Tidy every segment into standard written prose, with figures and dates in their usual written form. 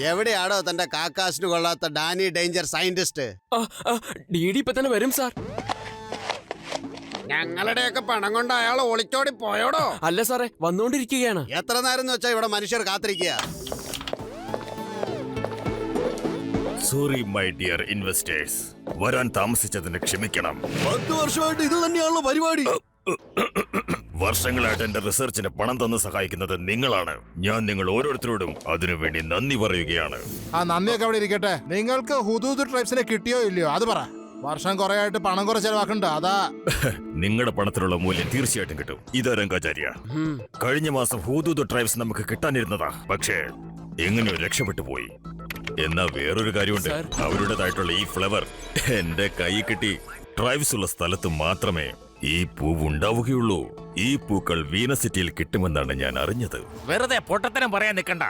എവിടെയാണോ തന്റെ കാക്കാശിന് കൊള്ളാത്ത ഡാനി ഡേഞ്ചർ സയന്റിസ്റ്റ്? DD ഇപ്പൊ തന്നെ വരും സാർ. ഞങ്ങളുടെയൊക്കെ പണം കൊണ്ട് അയാൾ ഒളിച്ചോടി പോയോടോ? അല്ല സാറേ, വന്നുകൊണ്ടിരിക്കുകയാണ്. എത്ര നേരം വെച്ചാ ഇവിടെ മനുഷ്യർ കാത്തിരിക്കുക? സോറി മൈ ഡിയർ ഇൻവെസ്റ്റേഴ്സ്, വരാൻ താമസിച്ചതിന് ക്ഷമിക്കണം. 10 വർഷമായിട്ട് ഇത് തന്നെയാണല്ലോ പരിപാടി. വർഷങ്ങളായിട്ട് എന്റെ റിസർച്ചിന് പണം തന്ന് സഹായിക്കുന്നത് നിങ്ങളാണ്. ഞാൻ നിങ്ങൾ ഓരോരുത്തരോടും അതിനുവേണ്ടി നന്ദി പറയുകയാണ്. ആ നന്ദിയൊക്കെ അവിടെ ഇരിക്കട്ടെ. നിങ്ങൾക്ക് ഹുദൂദ് ട്രൈബ്സിനെ കിട്ടിയോ ഇല്ലയോ അത് പറ. വർഷം കുറെ ആയിട്ട് പണം കുറെ ചെലവാക്കണ്ട, അതാ. നിങ്ങളുടെ പണത്തിനുള്ള മൂല്യം തീർച്ചയായിട്ടും കിട്ടും. ഇതാ രംഗാചാര്യ, കഴിഞ്ഞ മാസം ഹുദൂദ് ട്രൈബ്സ് നമുക്ക് കിട്ടാനിരുന്നതാ, പക്ഷേ എങ്ങനെയോ രക്ഷപ്പെട്ടു പോയി. എന്നാ വേറൊരു കാര്യമുണ്ട്, അവരുടേതായിട്ടുള്ള ഈ ഫ്ലവർ എന്റെ കൈ കിട്ടി. ട്രൈബ്സ് ഉള്ള സ്ഥലത്ത് മാത്രമേ ഈ പൂവ് ഉണ്ടാവുകയുള്ളൂ. ഈ പൂക്കൾ വീനസിറ്റിയിൽ കിട്ടുമെന്നാണ് ഞാൻ അറിഞ്ഞത്. വെറുതെ പൊട്ടത്തരം പറയാൻ നിൽക്കണ്ട.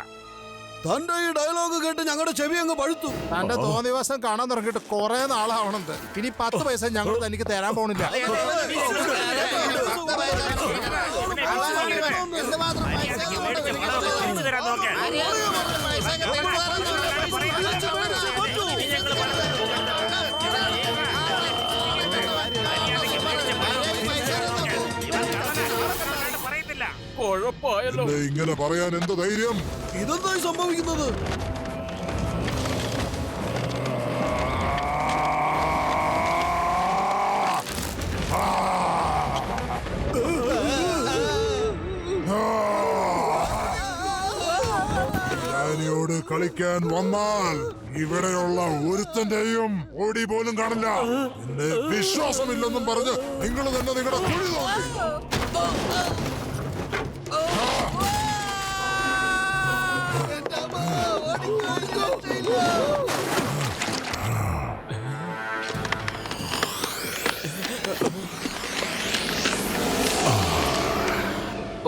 തന്റെ ഈ ഡയലോഗ് കേട്ട് ഞങ്ങളുടെ ചെവി അങ്ങ് പഴുത്തു. തന്റെ തോന്നിവാസം കാണാൻ തുടങ്ങിയിട്ട് കുറെ നാളാവണത്. ഇനി 10 പൈസ ഞങ്ങൾ തനിക്ക് തരാൻ പോണില്ല. ഇങ്ങനെ പറയാൻ എന്ത് ധൈര്യം? ഇതെന്തായി സംഭവിക്കുന്നത്? ഡാനിയോട് കളിക്കാൻ വന്നാൽ ഇവിടെയുള്ള ഒരുത്തന്റെയും ഓടി പോലും കാണില്ല. എന്നെ വിശ്വാസമില്ലെന്നും പറഞ്ഞ് നിങ്ങൾ തന്നെ നിങ്ങളുടെ കുഴി നോക്കി.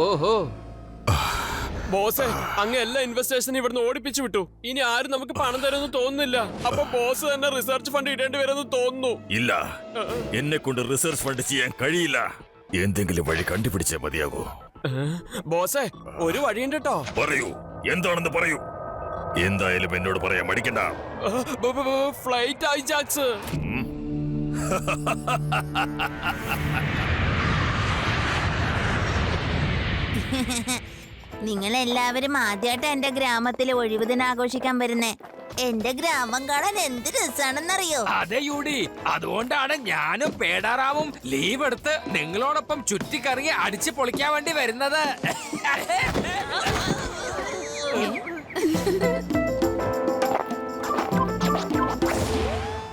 ഓഹോ ബോസേ, അങ്ങ് എല്ലാ ഇൻവെസ്റ്റേഴ്സിനും ഇവിടുന്ന് ഓടിപ്പിച്ചു വിട്ടു. ഇനി ആരും നമുക്ക് പണം തരുമെന്ന് തോന്നുന്നില്ല. അപ്പൊ ബോസ് തന്നെ റിസർച്ച് ഫണ്ട് ഇടേണ്ടി വരുമെന്ന് തോന്നുന്നു. ഇല്ല, എന്നെ കൊണ്ട് റിസർച്ച് ഫണ്ട് ചെയ്യാൻ കഴിയില്ല. എന്തെങ്കിലും വഴി കണ്ടുപിടിച്ചേ മതിയാകൂ. ബോസേ, ഒരു വഴിയുണ്ട് കേട്ടോ. പറയൂ, എന്താണെന്ന് പറയൂ. എന്തായാലും എന്നോട് പറയാൻ മടിക്കണ്ട. Flight hijacks. നിങ്ങളെല്ലാവരും ആദ്യമായിട്ട് എന്റെ ഗ്രാമത്തിൽ ഒഴിവ് ദിനം ആഘോഷിക്കാൻ വരുന്നേ. എന്റെ ഗ്രാമം കാണാൻ എന്ത് രസാണെന്നറിയോ? അതെ യൂടി, അതുകൊണ്ടാണ് ഞാനും പേടാറാവും ലീവ് എടുത്ത് നിങ്ങളോടൊപ്പം ചുറ്റിക്കറങ്ങി അടിച്ചു പൊളിക്കാൻ വേണ്ടി വരുന്നത്.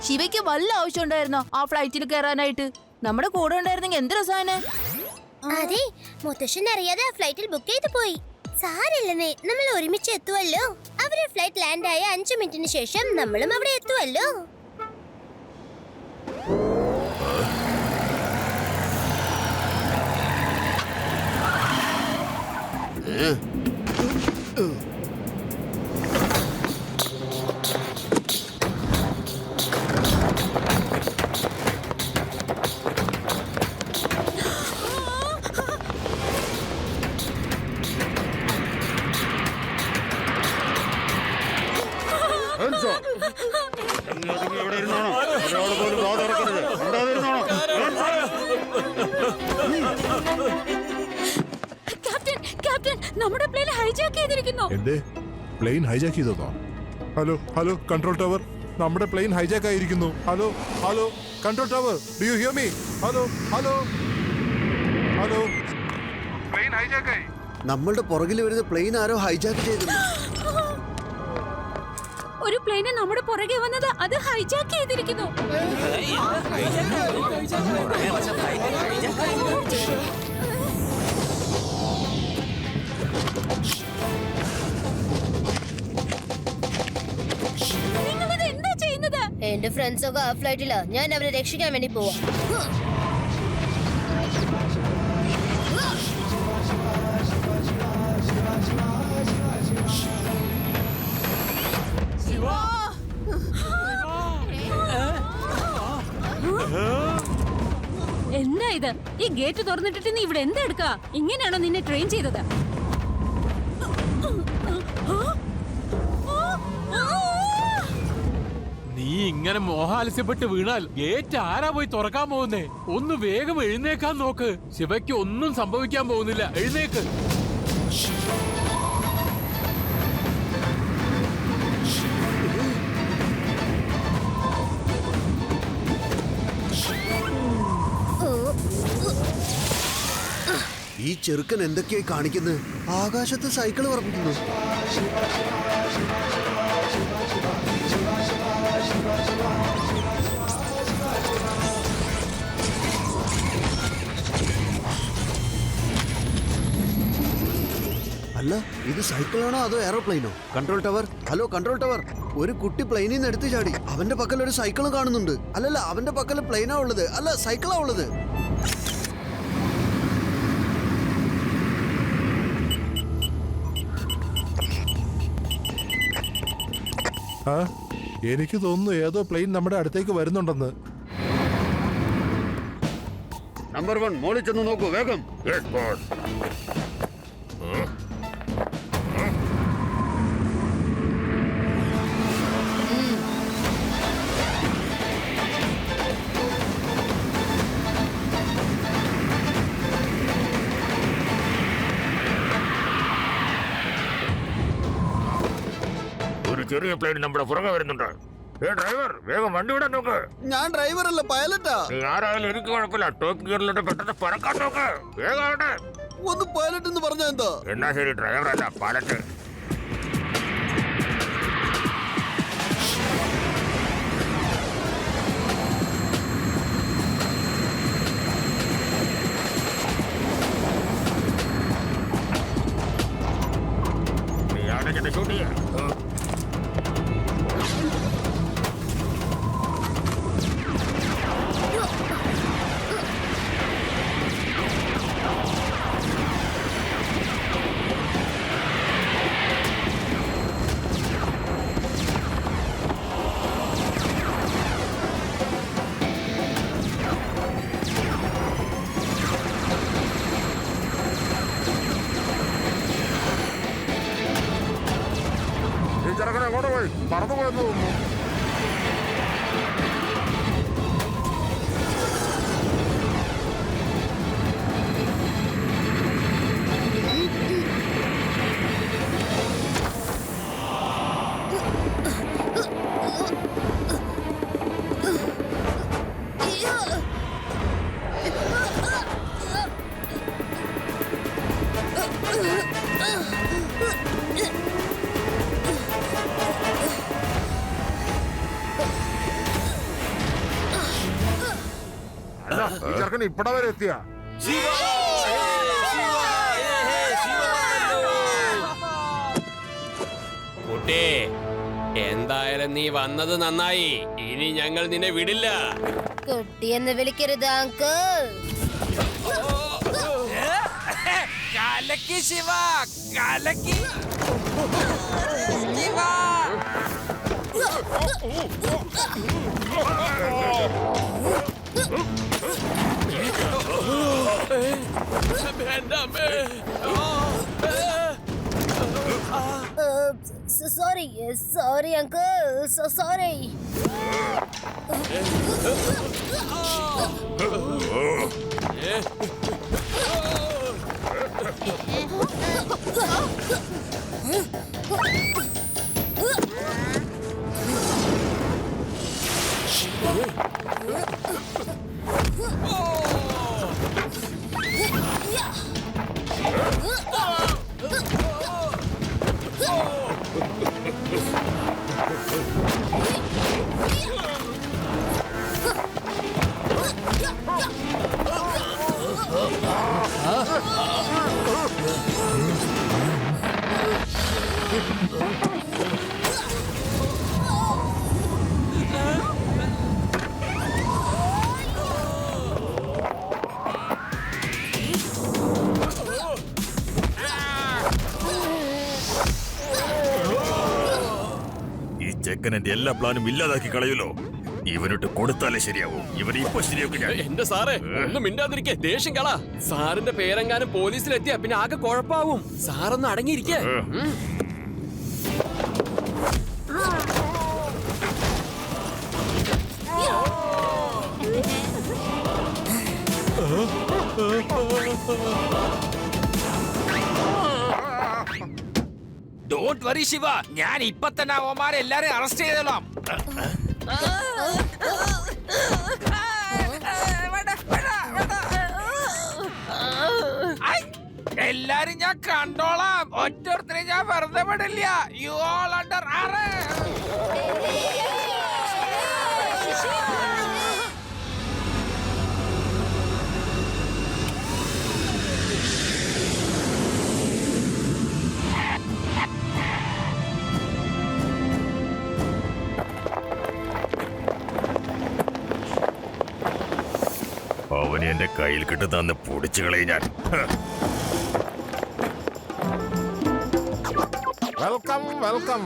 ശിവയ്ക്ക് വല്ല ആവശ്യം ഉണ്ടായിരുന്നോ ആ ഫ്ലൈറ്റിൽ കയറാനായിട്ട്? നമ്മുടെ കൂടെ ഉണ്ടായിരുന്നെങ്കിൽ എന്ത് രസാണ്. അതെ, മുത്തശ്ശൻ അറിയാതെ ആ ഫ്ലൈറ്റിൽ ബുക്ക് ചെയ്ത് പോയി. സാരില്ലെന്നേ, നമ്മൾ ഒരുമിച്ച് എത്തുവല്ലോ. അവരുടെ ഫ്ലൈറ്റ് ലാൻഡ് ആയ 5 മിനിറ്റിന് ശേഷം നമ്മളും അവിടെ എത്തുവല്ലോ. നമ്മുടെ പ്ലെയിൻ ഹൈജാക്ക് ചെയ്തിരിക്കുന്നു. എന്റെ പ്ലെയിൻ ഹൈജാക്ക് ചെയ്തോ? ഹലോ ഹലോ കൺട്രോൾ ടവർ, നമ്മുടെ പ്ലെയിൻ ഹൈജാക്ക് ആയിരിക്കുന്നു. Hello hello control tower, do you hear me? Hello hello hello, plane hijack ആയി. നമ്മളുടെ പുറകിൽ വരുന്ന പ്ലെയിൻ ആരോ ഹൈജാക്ക് ചെയ്തിരുന്നു. ഒരു പ്ലെയിന് നമ്മുടെ പുറകെ വന്നത് അത് ഹൈജാക്ക് ചെയ്തിരിക്കുന്നു. നിങ്ങളിത് എന്താ ചെയ്യുന്നത്? എന്റെ ഫ്രണ്ട്സ് ഒക്കെ ആ ഫ്ലൈറ്റിലാ. ഞാൻ അവരെ രക്ഷിക്കാൻ വേണ്ടി പോവാ. എന്താ ഇത്? ഈ ഗേറ്റ് തുറന്നിട്ടിട്ട് നീ ഇവിടെ എന്താ എടുക്കാ? ഇങ്ങനെയാണോ നിന്നെ ട്രെയിൻ ചെയ്തത്? നീ ഇങ്ങനെ മോഹാലസ്യപ്പെട്ട് വീണാൽ ഗേറ്റ് ആരാ പോയി തുറക്കാൻ പോകുന്നേ? ഒന്ന് വേഗം എഴുന്നേക്കാൻ നോക്ക്. ശിവയ്ക്ക് ഒന്നും സംഭവിക്കാൻ പോകുന്നില്ല. എഴുന്നേക്ക്. ഈ ചെറുക്കൻ എന്തൊക്കെയായി കാണിക്കുന്നത്? ആകാശത്ത് സൈക്കിൾ പറപ്പിക്കുന്നു. അല്ല, ഇത് സൈക്കിളാണോ അതോ എയറോപ്ലെയിനോ? Control tower, hello control tower. ഒരു കുട്ടി പ്ലെയിനിൽ നിന്ന് എടുത്ത് ചാടി. അവന്റെ പക്കൽ ഒരു സൈക്കിൾ കാണുന്നുണ്ട്. അല്ലല്ല, അവന്റെ പക്കൽ പ്ലെയിനാ ഉള്ളത്, അല്ല സൈക്കിളാ ഉള്ളത്. ആ എനിക്ക് തോന്നുന്നു ഏതോ പ്ലെയിൻ നമ്മുടെ അടുത്തേക്ക് വരുന്നുണ്ടെന്ന്. നമ്പർ 1 മോളിൽ ചെന്ന് നോക്കൂ വേഗം. ഒരു ചെറിയ പ്ലെയിൻ നമ്മുടെ പുറകെ വരുന്നുണ്ട്. ഡ്രൈവർ, വേഗം വണ്ടി വിടാൻ നോക്ക്. ഞാൻ ഡ്രൈവർ അല്ല, പൈലറ്റാ. നീ ആരായാലും എനിക്ക് കുഴപ്പമില്ല. ടോപ്പ് ഗിയറിലോട്ട് പെട്ടെന്ന് പറക്കാൻ നോക്ക്. വേഗം. ഒന്ന് പൈലറ്റ് എന്ന് പറഞ്ഞാ എന്താ? എന്നാ ശരി, ഡ്രൈവർ അല്ല പൈലറ്റ്. നീ അവിടെ ചെന്ന് ഷൂട്ട് ചെയ്യാം. ഈ ചെറുക്കനെ എങ്ങോട്ട് പോയി? പറന്നു പോയെന്ന് തോന്നുന്നു. അല്ല, ഈ ചെറുക്കൻ ഇപ്പടെ വരെ എത്തിയാ? കുട്ടി, എന്തായാലും നീ വന്നത് നന്നായി. ഇനി ഞങ്ങൾ നിന്നെ വിടില്ല. കുട്ടിയെന്ന് വിളിക്കരുത് അങ്കിൾ. കലക്കി ശിവ, കലക്കി ശിവ. എന്റെ അമ്മേ. Sorry uncle, sorry. ചെക്കൻ എന്റെ എല്ലാ പ്ലാനും ഇല്ലാതാക്കി കളയുമല്ലോ. ഇവനിട്ട് കൊടുത്താലേ ശരിയാവും. ഇവനെ ഇപ്പൊ ശരിയാക്കും ഞാൻ. എന്റെ സാറേ, ഒന്നും മിണ്ടാതിരിക്കേ. ദേഷ്യം കള. സാറിന്റെ പേരെങ്ങാനും പോലീസിലെത്തിയാ പിന്നെ ആകെ കുഴപ്പാവും. സാറൊന്ന് അടങ്ങിയിരിക്കേ. ഡോണ്ട് വറി ശിവ, ഞാൻ ഇപ്പൊ തന്നെ അവന്മാരെ എല്ലാരെയും അറസ്റ്റ് ചെയ്തോളാം. എല്ലാരും ഞാൻ കണ്ടോളാം. ഒറ്റൊരുത്തരെ ഞാൻ വെറുതെ വിടില്ല. You all under arrest. അവനെ എന്റെ കയ്യിൽ കിട്ടുന്ന പൊടിച്ചു കളയും ഞാൻ. Welcome welcome.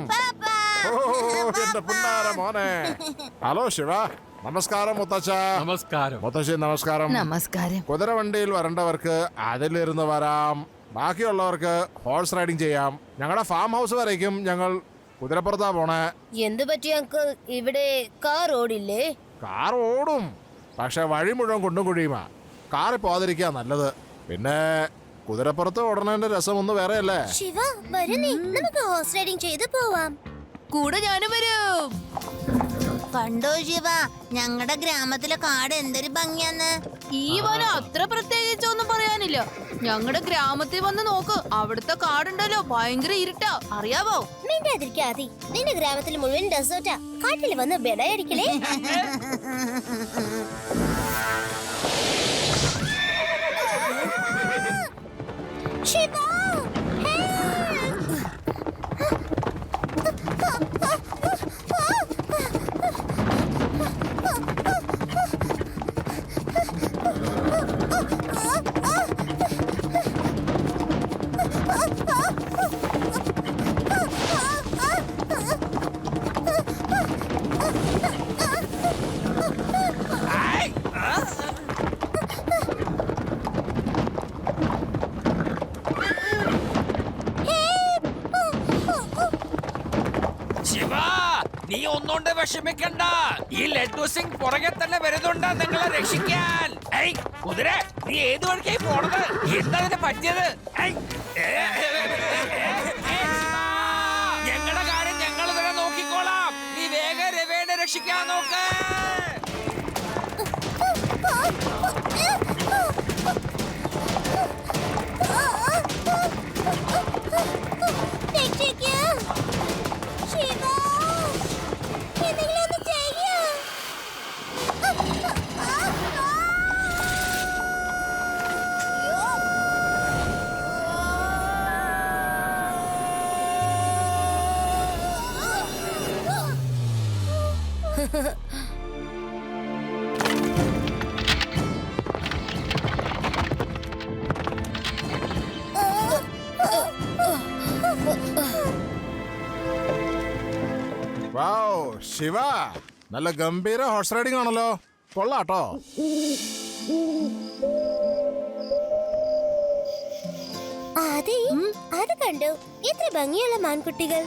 ഓ എന്റെ പുന്നാര മോനെ. ഹലോ ശിവ. നമസ്കാരം മുത്തച്ഛ. നമസ്കാരം. മുത്തശ്ശി നമസ്കാരം. നമസ്കാരം. കുതിരവണ്ടിയിൽ വരേണ്ടവർക്ക് അതിലിരുന്ന് വരാം. ബാക്കിയുള്ളവർക്ക് ഹോഴ്സ് റൈഡിംഗ് ചെയ്യാം. ഞങ്ങളുടെ ഫാം ഹൗസ് വരേക്കും ഞങ്ങൾ കുതിരപ്പുറത്താ പോണേ. എന്ത് പറ്റി അങ്കിൾ? ഇവിടെ കാർ ഓടില്ലേ? കാർ ഓടും, പക്ഷെ വഴി മുഴുവൻ കുണ്ടും കുഴിയുമാ. കാറിൽ പോകാതിരിക്കാ നല്ലത്. പിന്നെ കുതിരപ്പുറത്ത് ഓടണേന്റെ രസം ഒന്ന് വേറെ അല്ലേ. ശിവ വരുന്നേ, നമുക്ക് ഹോഴ്സ് റൈഡിംഗ് ചെയ്ത് പോവാം. കൂടെ ഞാനും വരും. കണ്ടോ ശിവ, ഞങ്ങളുടെ ഗ്രാമത്തിലെ കാട് എന്തൊരു ഭംഗിയാന്ന്. ഈ വനം അത്ര പ്രത്യേകിച്ചൊന്നും പറയാനില്ല. ഞങ്ങളുടെ ഗ്രാമത്തിൽ വന്ന് നോക്ക്, അവിടുത്തെ കാടുണ്ടല്ലോ ഭയങ്കര ഇരുട്ടാ, അറിയാവോ? മിണ്ടാതിരിക്കാതി. നിന്റെ ഗ്രാമത്തിൽ മുഴുവൻ ഡെസേർട്ടാ. കാട്ടിൽ വന്ന് ബെടയടിക്കലേ. ശിവ നീ ഒന്നുകൊണ്ട് വിഷമിക്കണ്ട. ഈ ലഡ്ഡു സിംഗ് പുറകെ തന്നെ വരുന്നുണ്ട് നിങ്ങളെ രക്ഷിക്കാൻ. കുതിര, നീ ഏത് വഴിക്കായി പോണത്? എന്താ ഇതിന് പറ്റിയത്? ഞങ്ങളുടെ കാര്യം ഞങ്ങൾ തന്നെ നോക്കിക്കോളാം. നീ വേഗം രവേനെ രക്ഷിക്കാൻ നോക്ക്. ശിവ, നല്ല ഗംഭീര ഹോഴ്സ് റൈഡിംഗ് ആണല്ലോ. കൊള്ളാട്ടോ. അതെ, അത് കണ്ടു. എത്ര ഭംഗിയുള്ള മാൻകുട്ടികൾ.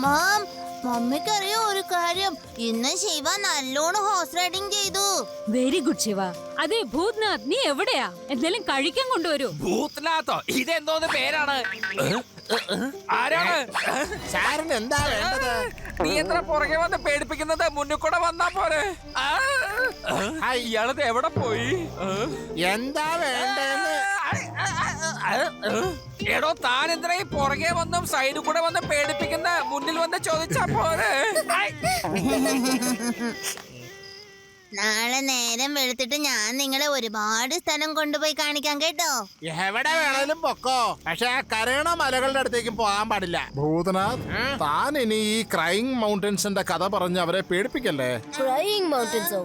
മാം, മമ്മിക്കറിയോ ഒരു കാര്യം? ഇന്ന് ശിവ നല്ലോണം ഹോഴ്സ് റൈഡിംഗ് ചെയ്തു. Very good Shiva. അതെ ഭൂത്നാഥ്, നീ എവിടെയാ? എന്തെങ്കിലും കഴിക്കാൻ കൊണ്ടുവരൂ. ഭൂത്നാഥോ? ഇതെന്തോന്ന് പേരാണ്? ആരാണ്? സാറിന് എന്താ വേണ്ടത്? നീ എത്ര പുറകെ വന്ന് പേടിപ്പിക്കുന്നത്? മുന്നിൽ കൂടെ വന്നാ പോരെ. ഇയാളത് എവിടെ പോയി? എന്താ വേണ്ടെന്ന്? എടോ, താൻ എന്തിനാ ഈ പുറകെ വന്നും സൈഡിൽ കൂടെ വന്ന് പേടിപ്പിക്കുന്ന? മുന്നിൽ വന്ന് ചോദിച്ചാ പോരെ. നാളെ നേരം വെളുത്തിട്ട് ഞാൻ നിങ്ങളെ ഒരുപാട് സ്ഥലം കൊണ്ടുപോയി കാണിക്കാം കേട്ടോ. എവിടെ വേണേലും പൊക്കോ, പക്ഷെ ആ കരയണ മലകളുടെ അടുത്തേക്കും പോകാൻ പാടില്ല. ഭൂതനാഥ്, താൻ ഇനി ഈ ക്രൈങ് മൗണ്ടൻസിന്റെ കഥ പറഞ്ഞ് അവരെ പേടിപ്പിക്കല്ലേ. ക്രൈയിങ് മൗണ്ടൻസോ?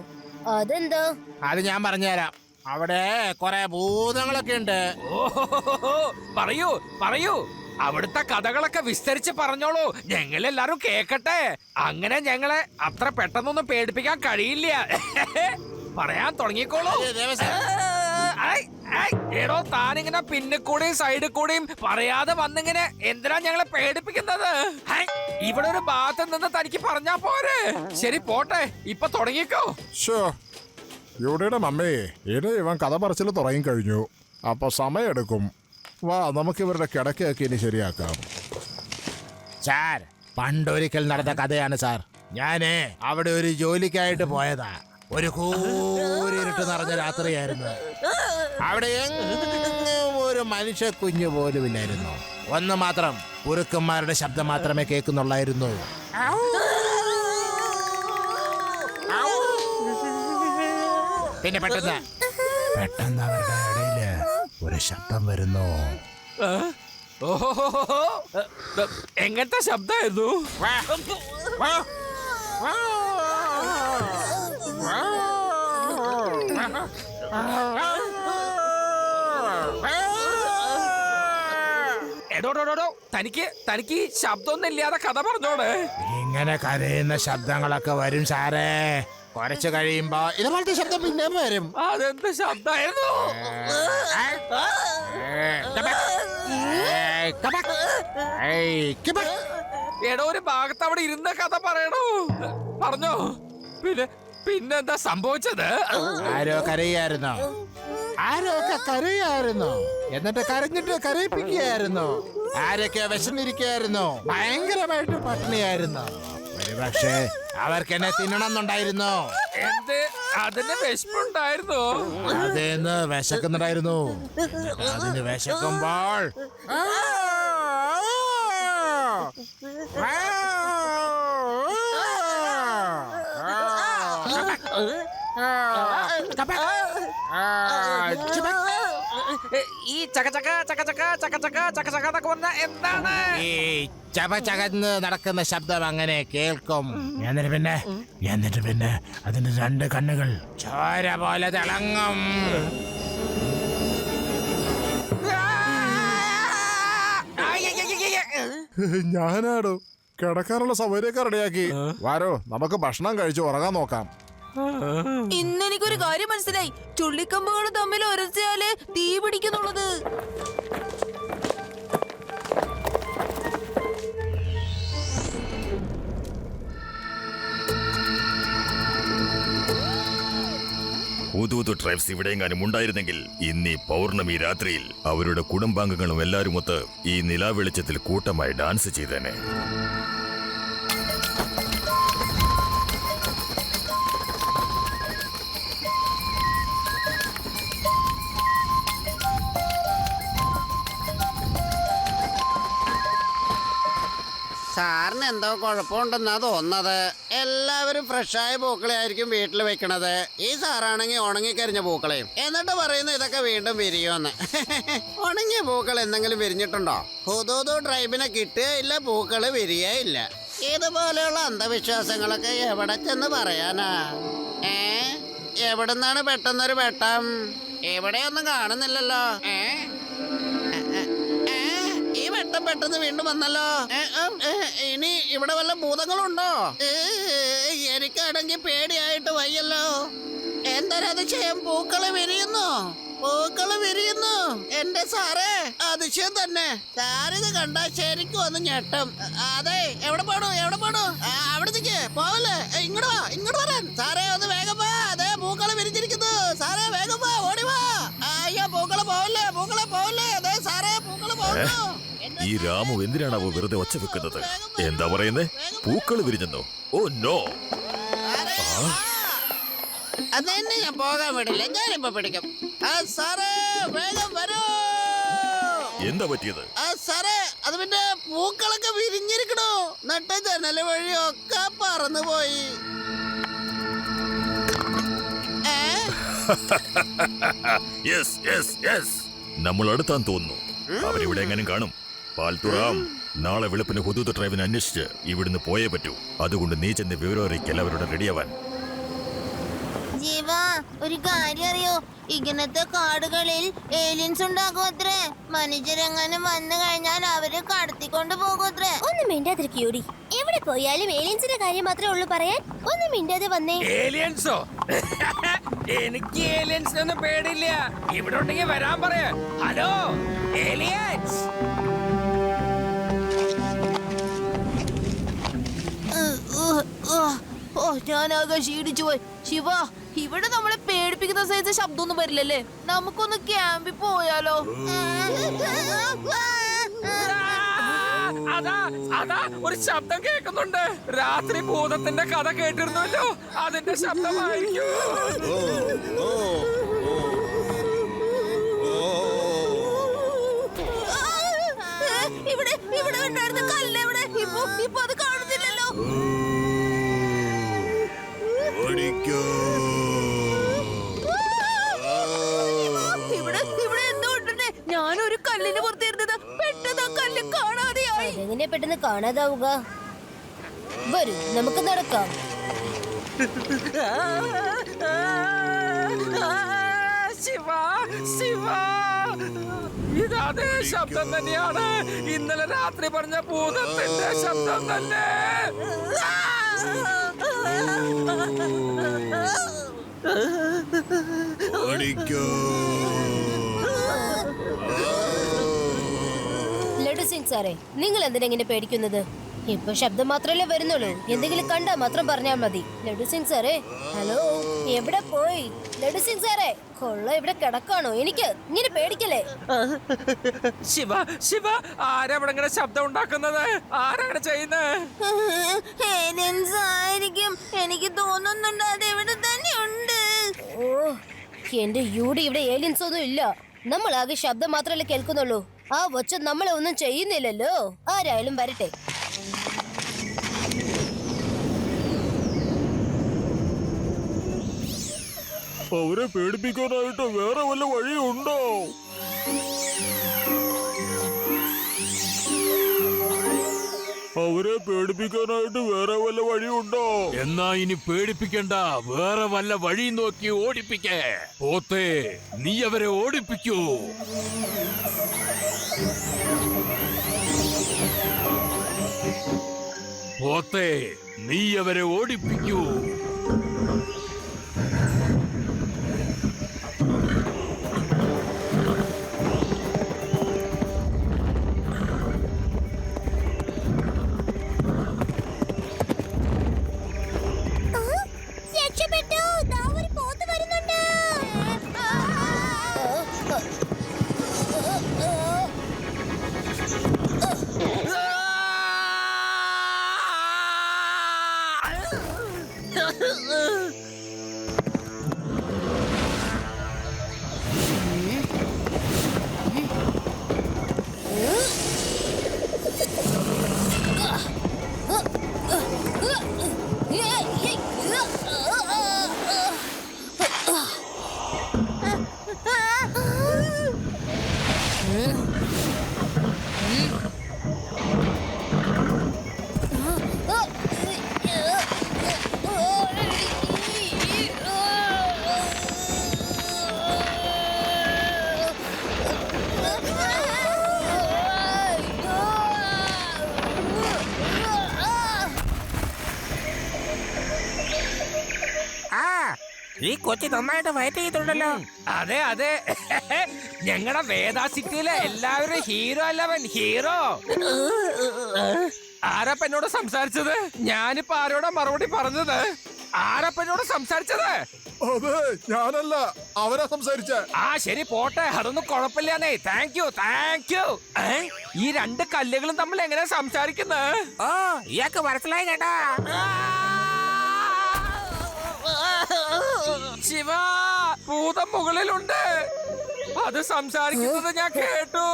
അതെന്താ? അത് ഞാൻ പറഞ്ഞുതരാം. അവിടെ കൊറേ ഭൂതങ്ങളൊക്കെ ഉണ്ട്. ഓഹോ, പറയൂ പറയൂ. അവിടുത്തെ കഥകളൊക്കെ വിസ്തരിച്ച് പറഞ്ഞോളൂ. ഞങ്ങളെല്ലാരും കേക്കട്ടെ. അങ്ങനെ ഞങ്ങളെ അത്ര പെട്ടെന്നൊന്നും പേടിപ്പിക്കാൻ കഴിയില്ല. പറയാൻ തുടങ്ങിക്കോളൂ. എടോ, താനിങ്ങനെ പിന്നിൽ കൂടെയും സൈഡിൽ കൂടെയും പറയാതെ വന്നിങ്ങനെ എന്തിനാ ഞങ്ങളെ പേടിപ്പിക്കുന്നത്? ഇവിടെ ഒരു ഭാഗത്ത് നിന്ന് തനിക്ക് പറഞ്ഞാ പോരെ. ശരി പോട്ടെ, ഇപ്പൊ തുടങ്ങിക്കോ. ഷോ യൂണിയുടെ മമ്മേ, ഇനി ഇവൻ കഥ പറച്ചിൽ തുടങ്ങിക്കഴിഞ്ഞു. അപ്പൊ സമയമെടുക്കും. വാ, നമുക്ക് ഇവരുടെ കിടക്കയൊക്കെ ഇനി ശരിയാക്കാം. സാർ, പണ്ടൊരിക്കൽ നടന്ന കഥയാണ് സാർ. ഞാന് അവിടെ ഒരു ജോലിക്കായിട്ട് പോയതാ. ഒരു കൂരിരുട്ട് നിറഞ്ഞ രാത്രിയായിരുന്നു. അവിടെ എങ്ങും ഒരു മനുഷ്യ കുഞ്ഞു പോലും ഇല്ലായിരുന്നു. ഒന്ന് മാത്രം, കുറുക്കന്മാരുടെ ശബ്ദം മാത്രമേ കേൾക്കുന്നുള്ളായിരുന്നു. പിന്നെ പെട്ടെന്ന് അവരുടെ ഇടയില് ഒരു ശബ്ദം വരുന്നു. ഓഹോ, എങ്ങനത്തെ ശബ്ദമായിരുന്നു? എടോടോടോ, തനിക്ക് ശബ്ദമൊന്നും ഇല്ലാതെ കഥ പറഞ്ഞോട്. ഇങ്ങനെ കരയുന്ന ശബ്ദങ്ങളൊക്കെ വരും സാറേ. കുറച്ച് കഴിയുമ്പോ ഇതുപോലത്തെ ശബ്ദം പിന്നെ വരും. അതെന്ത് ശബ്ദമായിരുന്നു? എടോ, ഒരു ഭാഗത്ത് അവിടെ ഇരുന്ന കഥ പറയണോ? പറഞ്ഞോ. പിന്നെന്താ സംഭവിച്ചത്? ആരോ കരയായിരുന്നോ? ആരൊക്കെ കരയായിരുന്നു. എന്നിട്ട് കരഞ്ഞിട്ട് കരയിപ്പിക്കുകയായിരുന്നു. ആരൊക്കെ വിശന്നിരിക്കുകയായിരുന്നു. ഭയങ്കരമായിട്ട് പട്ടിണിയായിരുന്നു. ഒരുപക്ഷെ അവർക്ക് എന്നെ തിന്നണമെന്നുണ്ടായിരുന്നു. എന്ത്? അതിന് വിശപ്പുണ്ടായിരുന്നു? അതേന്ന് വിശക്കുന്നുണ്ടായിരുന്നു. അതിന് വിശക്കുമ്പോൾ ഈ ചകചക ചകചക ചകചക ചകചക എന്നൊക്കെ പറഞ്ഞ എന്താണ്? ഈ ചപചകന്ന് നടക്കുന്ന ശബ്ദം അങ്ങനെ കേൾക്കും. എന്നിട്ട് പിന്നെ അതിന്റെ രണ്ട് കണ്ണുകൾ ചോര പോലെ തിളങ്ങും. ഞാനാടോ കിടക്കാനുള്ള സൗകര്യമൊക്കെ റെഡിയാക്കി. വാരോ, നമുക്ക് ഭക്ഷണം കഴിച്ച് ഉറങ്ങാൻ നോക്കാം. ഇന്നെനിക്കൊരു കാര്യം മനസ്സിലായി. ചുള്ളിക്കമ്പുകൾ തമ്മിൽ ഉരച്ചാല് തീ പിടിക്കുന്നുള്ളത്. ഹുദൂദ് ട്രൈബ്സ് ഇവിടെയെങ്ങാനും ഉണ്ടായിരുന്നെങ്കിൽ ഇന്നീ പൗർണമി രാത്രിയിൽ അവരുടെ കുടുംബാംഗങ്ങളും എല്ലാവരുമൊത്ത് ഈ നിലാവെളിച്ചത്തിൽ കൂട്ടമായി ഡാൻസ് ചെയ്തേനെ. സാറിന് എന്തോ കുഴപ്പമുണ്ടെന്നാ തോന്നുന്നത്. എല്ലാവരും ഫ്രഷായ പൂക്കളെ ആയിരിക്കും വീട്ടിൽ വെക്കണത്. ഈ സാറാണെങ്കിൽ ഉണങ്ങിക്കരിഞ്ഞ പൂക്കളെയും എന്നിട്ട് പറയുന്നു ഇതൊക്കെ വീണ്ടും വിരിയുമെന്ന്. ഉണങ്ങിയ പൂക്കൾ എന്തെങ്കിലും വിരിഞ്ഞിട്ടുണ്ടോ? ഹുദൂദ് ട്രൈബിനെ കിട്ടുകയില്ല, പൂക്കള് വിരിയയില്ല. ഇതുപോലെയുള്ള അന്ധവിശ്വാസങ്ങളൊക്കെ എവിടെ ചെന്ന് പറയാനാ? എവിടുന്നാണ് പെട്ടെന്നൊരു വെട്ടം? എവിടെയൊന്നും കാണുന്നില്ലല്ലോ. ഈ വെട്ടം പെട്ടെന്ന് വീണ്ടും വന്നല്ലോ. ഇനി ഇവിടെ വല്ല ഭൂതങ്ങളുണ്ടോ? എനിക്കാണെങ്കിൽ പേടിയായിട്ട് വയ്യല്ലോ. എന്തൊരതിശയം, പൂക്കള് വിരിയുന്നു, പൂക്കള് വിരിയുന്നു. എന്റെ സാറേ, അതിശയം തന്നെ. സാറിത് കണ്ടാ ശരിക്കും ഒന്ന് ഞെട്ടും. അതെ, എവിടെ പോണു? അവിടത്തേക്ക് പോവല്ലേ? ഇങ്ങോട്ട് വരാൻ. സാറേ ഒന്ന് വേഗം വാ. അതെ, പൂക്കള് വിരിഞ്ഞിരിക്കുന്നു. സാറേ വേഗം വാ, ഓടി വാ. അയ്യോ, പൂക്കള് പോവല്ലേ. അതെ സാറേ, പൂക്കള് പോകുന്നു. ഈ രാമു എന്തിനാണാവോ വെറുതെ ഒച്ച വെക്കുന്നത്? എന്താ പറയുന്നേ? പൂക്കൾ വിരിഞ്ഞെന്നോ? Oh no. അതെന്നെ ഞാൻ പോകാൻ വിടില്ല. ഞാനിപ്പോ പിടിക്കും. സാറേ വേഗം വരൂ. എന്താ പറ്റിയത്? സാറേ, അത് പിന്നെ പൂക്കളൊക്കെ വിരിഞ്ഞിരിക്കണു. നട്ട ജനല് വഴിയൊക്കെ പറന്നു പോയി. നമ്മൾ അടുത്താൻ തോന്നുന്നു. അവരിവിടെ എങ്ങനെ കാണും? പാൽത്തുറാം, നാളെ വെളുപ്പിന് ഹുദൂദ് ട്രൈബിനെ അന്വേഷിച്ച് ഇവിടുന്ന് പോയേ പറ്റൂ. അതുകൊണ്ട് നീ ചെന്ന് വിവരം അറിയിക്കൽ അവരോട് റെഡിയാവാൻ. ജീവ, ഒരു കാര്യം അറിയോ? ഇങ്ങനത്തെ കാടുകളിൽ ഏലിയൻസ് ഉണ്ടാകും അത്രേ. മനുഷ്യരെങ്ങനെ വന്നു കഴിഞ്ഞാൽ അവര് കടത്തിക്കൊണ്ട് പോകും അത്രേ. ഒന്നും മിണ്ടാതിരിക്കൂടി. എവിടെ പോയാലും ഏലിയൻസിന്റെ കാര്യം മാത്രമേ ഉള്ളൂ പറയാൻ. ഒന്നും മിണ്ടാതെ വന്നേ. ഏലിയൻസോ? എനിക്ക് ഏലിയൻസിനൊന്നും പേടിയില്ല. ഇവിടെ ഉണ്ടെങ്കിൽ വരാൻ പറയാ. Hello aliens. ഓ ഞാനാകെ ക്ഷീണിച്ചു പോയി. ശിവ, ഇവിടെ നമ്മളെ പേടിപ്പിക്കുന്ന സൈസ് ശബ്ദമൊന്നും വരില്ലല്ലേ? നമുക്കൊന്ന് ക്യാമ്പിൽ പോയാലോ? അതാ അതാ ഒരു ശബ്ദം കേൾക്കുന്നുണ്ട്. രാത്രി ഭൂതത്തിന്റെ കഥ കേട്ടിരുന്നല്ലോ, അതിന്റെ ശബ്ദമായിരിക്കും. ഇവിടെ ഇവിടെ ഉണ്ടായിരുന്ന കല്ല് എവിടെ? ഇപ്പൊ അത് കാണുന്നില്ലല്ലോ. ഇവിടെ ഇവിടെ എന്തോ ഉണ്ടെന്നേ. ഞാനൊരു കല്ലിന് പുറത്തിരുന്നത് പെട്ടെന്ന് ആ കല്ല് കാണാതെയായി. അതെങ്ങനെ പെട്ടെന്ന് കാണാതാവുക? വരൂ, നമുക്ക് നടക്കാം. ശിവ ശിവ, ഇതേ ശബ്ദം തന്നെയാണ്. ഇന്നലെ രാത്രി പറഞ്ഞ ഭൂതത്തിന്റെ ശബ്ദം തന്നെ. ലഡു സിംഗ് സാറേ, നിങ്ങൾ എന്തിനാ ഇങ്ങനെ പേടിക്കുന്നത്? ഇപ്പൊ ശബ്ദം മാത്രല്ലേ വരുന്നുള്ളൂ. എന്തെങ്കിലും കണ്ടാ മാത്രം പറഞ്ഞാൽ മതി. ലഡു സിംഗ് സാറേ, ഹലോ, എവിടെ പോയി? ലഡു സിംഗ് സാറേ, കൊള്ള ഇവിടെ കിടക്കാണോ? എനിക്ക് ഇങ്ങനെ പേടിക്കല്ലേ? ശിവ ശിവ, ആരാ ഇവിടെ ഇങ്ങനെ ശബ്ദം ഉണ്ടാക്കുന്നത്? ആരാണ് ചെയ്യുന്നത്? ആയിരിക്കും. എനിക്ക് തോന്നുന്നുണ്ട് അത് ഇവിടെ തന്നെ ഉണ്ട്. ഓ, എന്റെ യൂടി, ഇവിടെ ഏലിയൻസ് ഒന്നും ഇല്ല. നമ്മൾ ആകെ ശബ്ദം മാത്രമല്ലേ കേൾക്കുന്നുള്ളൂ. ആ വച്ച് നമ്മളെ ഒന്നും ചെയ്യുന്നില്ലല്ലോ. ആരായാലും വരട്ടെ. അവരെ പേടിപ്പിക്കാനായിട്ട് വേറെ വല്ല വഴിയുണ്ടോ? അവരെ പേടിപ്പിക്കാനായിട്ട് വേറെ വല്ല വഴിയുണ്ടോ? എന്നാ ഇനി പേടിപ്പിക്കണ്ട, വേറെ വല്ല വഴി നോക്കി ഓടിപ്പിക്കേ. പോത്തേ, നീ അവരെ ഓടിപ്പിക്കൂ. പോത്തേ, നീ അവരെ ഓടിപ്പിക്കൂ. രക്ഷപ്പെട്ടു, ദാ ഒരു പോത്ത് വരുന്നുണ്ട്. ഈ കൊച്ചി നന്നായിട്ട് ഫൈറ്റ് ചെയ്തിട്ടുണ്ടല്ലോ. അതെ അതെ, ഞങ്ങളുടെ വേദാ സിറ്റിയിലെ എല്ലാവരും ഹീറോ അല്ലവൻ, ഹീറോ. ആരപ്പ എന്നോട് സംസാരിച്ചത്? ഞാനിപ്പോ ആരോടാ മറുപടി പറഞ്ഞത്? ആരപ്പ എന്നോട് സംസാരിച്ചത്? അതെ, ഞാനല്ല, അവരാ സംസാരിച്ച. ആ ശരി, പോട്ടെ, അതൊന്നും കുഴപ്പമില്ലാന്നേ. Thank you thank you. ഈ രണ്ട് കല്ലുകളും തമ്മിൽ എങ്ങനെ സംസാരിക്കുന്നത്? ഓ, ഇയാൾക്ക് മനസ്സിലായി കേട്ടാ. ശിവ, ഭൂതം മുകളിലുണ്ട്. അത് സംസാരിക്കുന്നത് ഞാൻ കേട്ടു.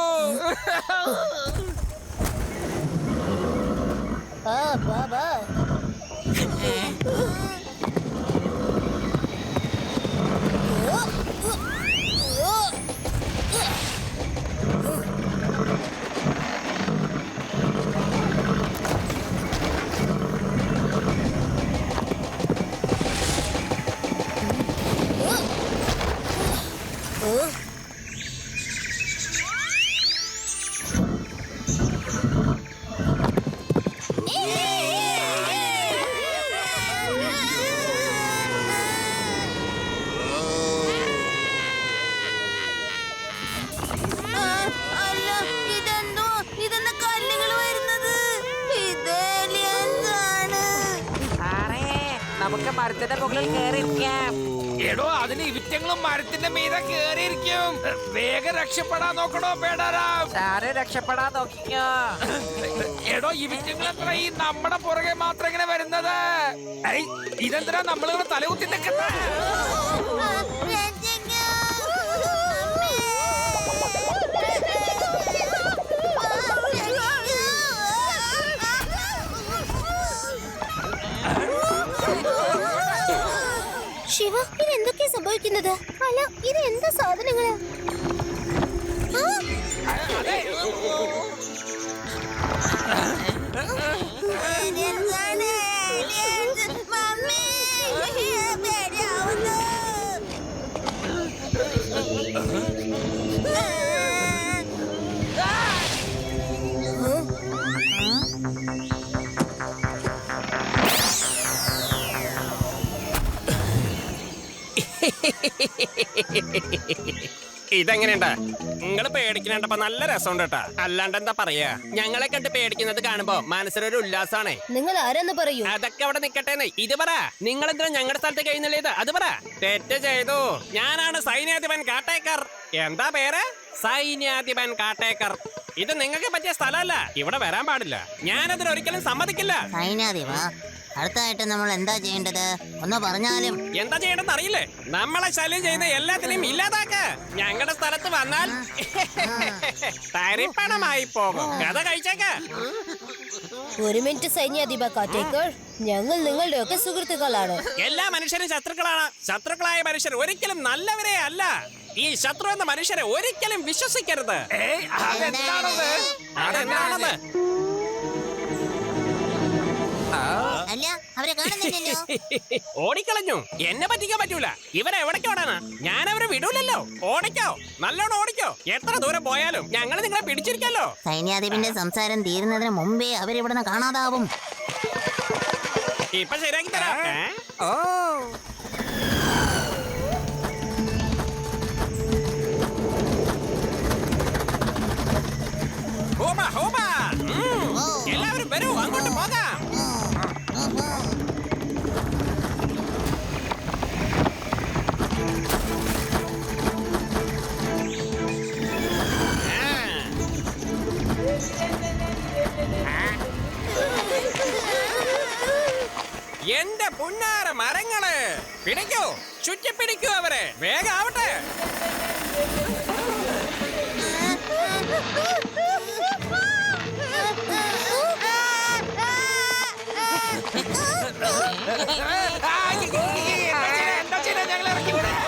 നമുക്ക് മരത്തിന്റെ മുകളിൽ കയറിയിരിക്കാം. എടോ അതിന് ഇവിറ്റങ്ങളും മരത്തിന്റെ മീതെ കേറിയിരിക്കും. വേഗം രക്ഷപ്പെടാൻ നോക്കണോ പേടാരാം? സാറ് രക്ഷപ്പെടാൻ നോക്കിക്കോ. എടോ ഇവിറ്റങ്ങൾ എത്ര ഈ നമ്മുടെ പുറകെ മാത്രം ഇങ്ങനെ വരുന്നത്? ഇതെന്തിനാ നമ്മളിവിടെ തലകുത്തി നിൽക്കുന്നത്? ശിവ, ഇതെന്തൊക്കെയാ സംഭവിക്കുന്നത്? അല്ല, ഇത് എന്താ സാധനങ്ങള്? ഇതെങ്ങനെയുണ്ട്? നിങ്ങള് പേടിക്കണപ്പോ നല്ല രസമുണ്ട് കേട്ടാ. അല്ലാണ്ട് എന്താ പറയാ, ഞങ്ങളെ കണ്ട് പേടിക്കുന്നത് കാണുമ്പോ മനസ്സിലൊരു ഉല്ലാസാണ്. നിങ്ങൾ ആരെന്ന് പറയൂ. അതൊക്കെ അവിടെ നിക്കട്ടെന്ന്. ഇത് പറ, നിങ്ങൾ എന്തിനാ ഞങ്ങളുടെ സ്ഥലത്ത് കഴിയുന്നില്ല? ഇത് അത് പറ. തെറ്റ് ചെയ്തു. ഞാനാണ് സൈന്യാധിപൻ കാട്ടേക്കർ. എന്താ പേര്? സൈന്യാധിപൻ കാട്ടേക്കർ. ഇത് നിങ്ങൾക്ക് പറ്റിയ സ്ഥലമല്ല, ഇവിടെ വരാൻ പാടില്ല. ഞാനതിനൊരിക്കലും സമ്മതിക്കില്ല. സൈന്യാധിപ, അടുത്തായിട്ട് നമ്മൾ എന്താ ചെയ്യേണ്ടത്? ഒന്ന് പറഞ്ഞാലും. എന്താ ചെയ്യേണ്ടത് അറിയില്ലേ? നമ്മളെ ശല്യം ചെയ്യുന്ന എല്ലാത്തിനെയും ഇല്ലാതാക്ക. ഞങ്ങളുടെ സ്ഥലത്ത് വന്നാൽ തരിപ്പണമായി പോകും. കഥ കഴിച്ചേക്ക. ഒരു മിനിറ്റ് സൈന്യാധിപ കാട്ടേക്കർ, ഞങ്ങൾ നിങ്ങളുടെയൊക്കെ സുഹൃത്തുക്കളാണ്. എല്ലാ മനുഷ്യരും ശത്രുക്കളാണ്. ശത്രുക്കളായ മനുഷ്യർ ഒരിക്കലും നല്ലവരെ അല്ല. ഈ ശത്രു എന്ന മനുഷ്യരെ ഒരിക്കലും വിശ്വസിക്കരുത്. അതെന്താണത്? അല്ല, അവരെ കാണുന്നില്ലല്ലോ. ഓടിക്കളഞ്ഞു. എന്നെ പറ്റിക്കാൻ പറ്റൂല. ഇവരെവിടേക്ക് ഓടാനാ? ഞാൻ അവരെ വിടൂലല്ലോ. ഓടിക്കോ, നല്ലോണം ഓടിക്കോ. എത്ര ദൂരം പോയാലും ഞങ്ങൾ നിങ്ങളെ പിടിച്ചിരിക്കല്ലോ. സൈന്യാധിപന്റെ സംസാരം തീരുന്നതിന് മുമ്പേ അവരിവിടുന്ന് കാണാതാവും. ഇപ്പൊ ശരിയാക്കി തരാം. ഓ, ഹോബാ, ഹോബാ. എല്ലാവരും വരൂ, അങ്ങോട്ട് പോകാം. എന്റെ പുന്നാര മരങ്ങള് പിടിക്കൂ, ചുറ്റി പിടിക്കൂ അവരെ. വേഗം ആവട്ടെ. ഞങ്ങൾ ഇറക്കി വിടാം.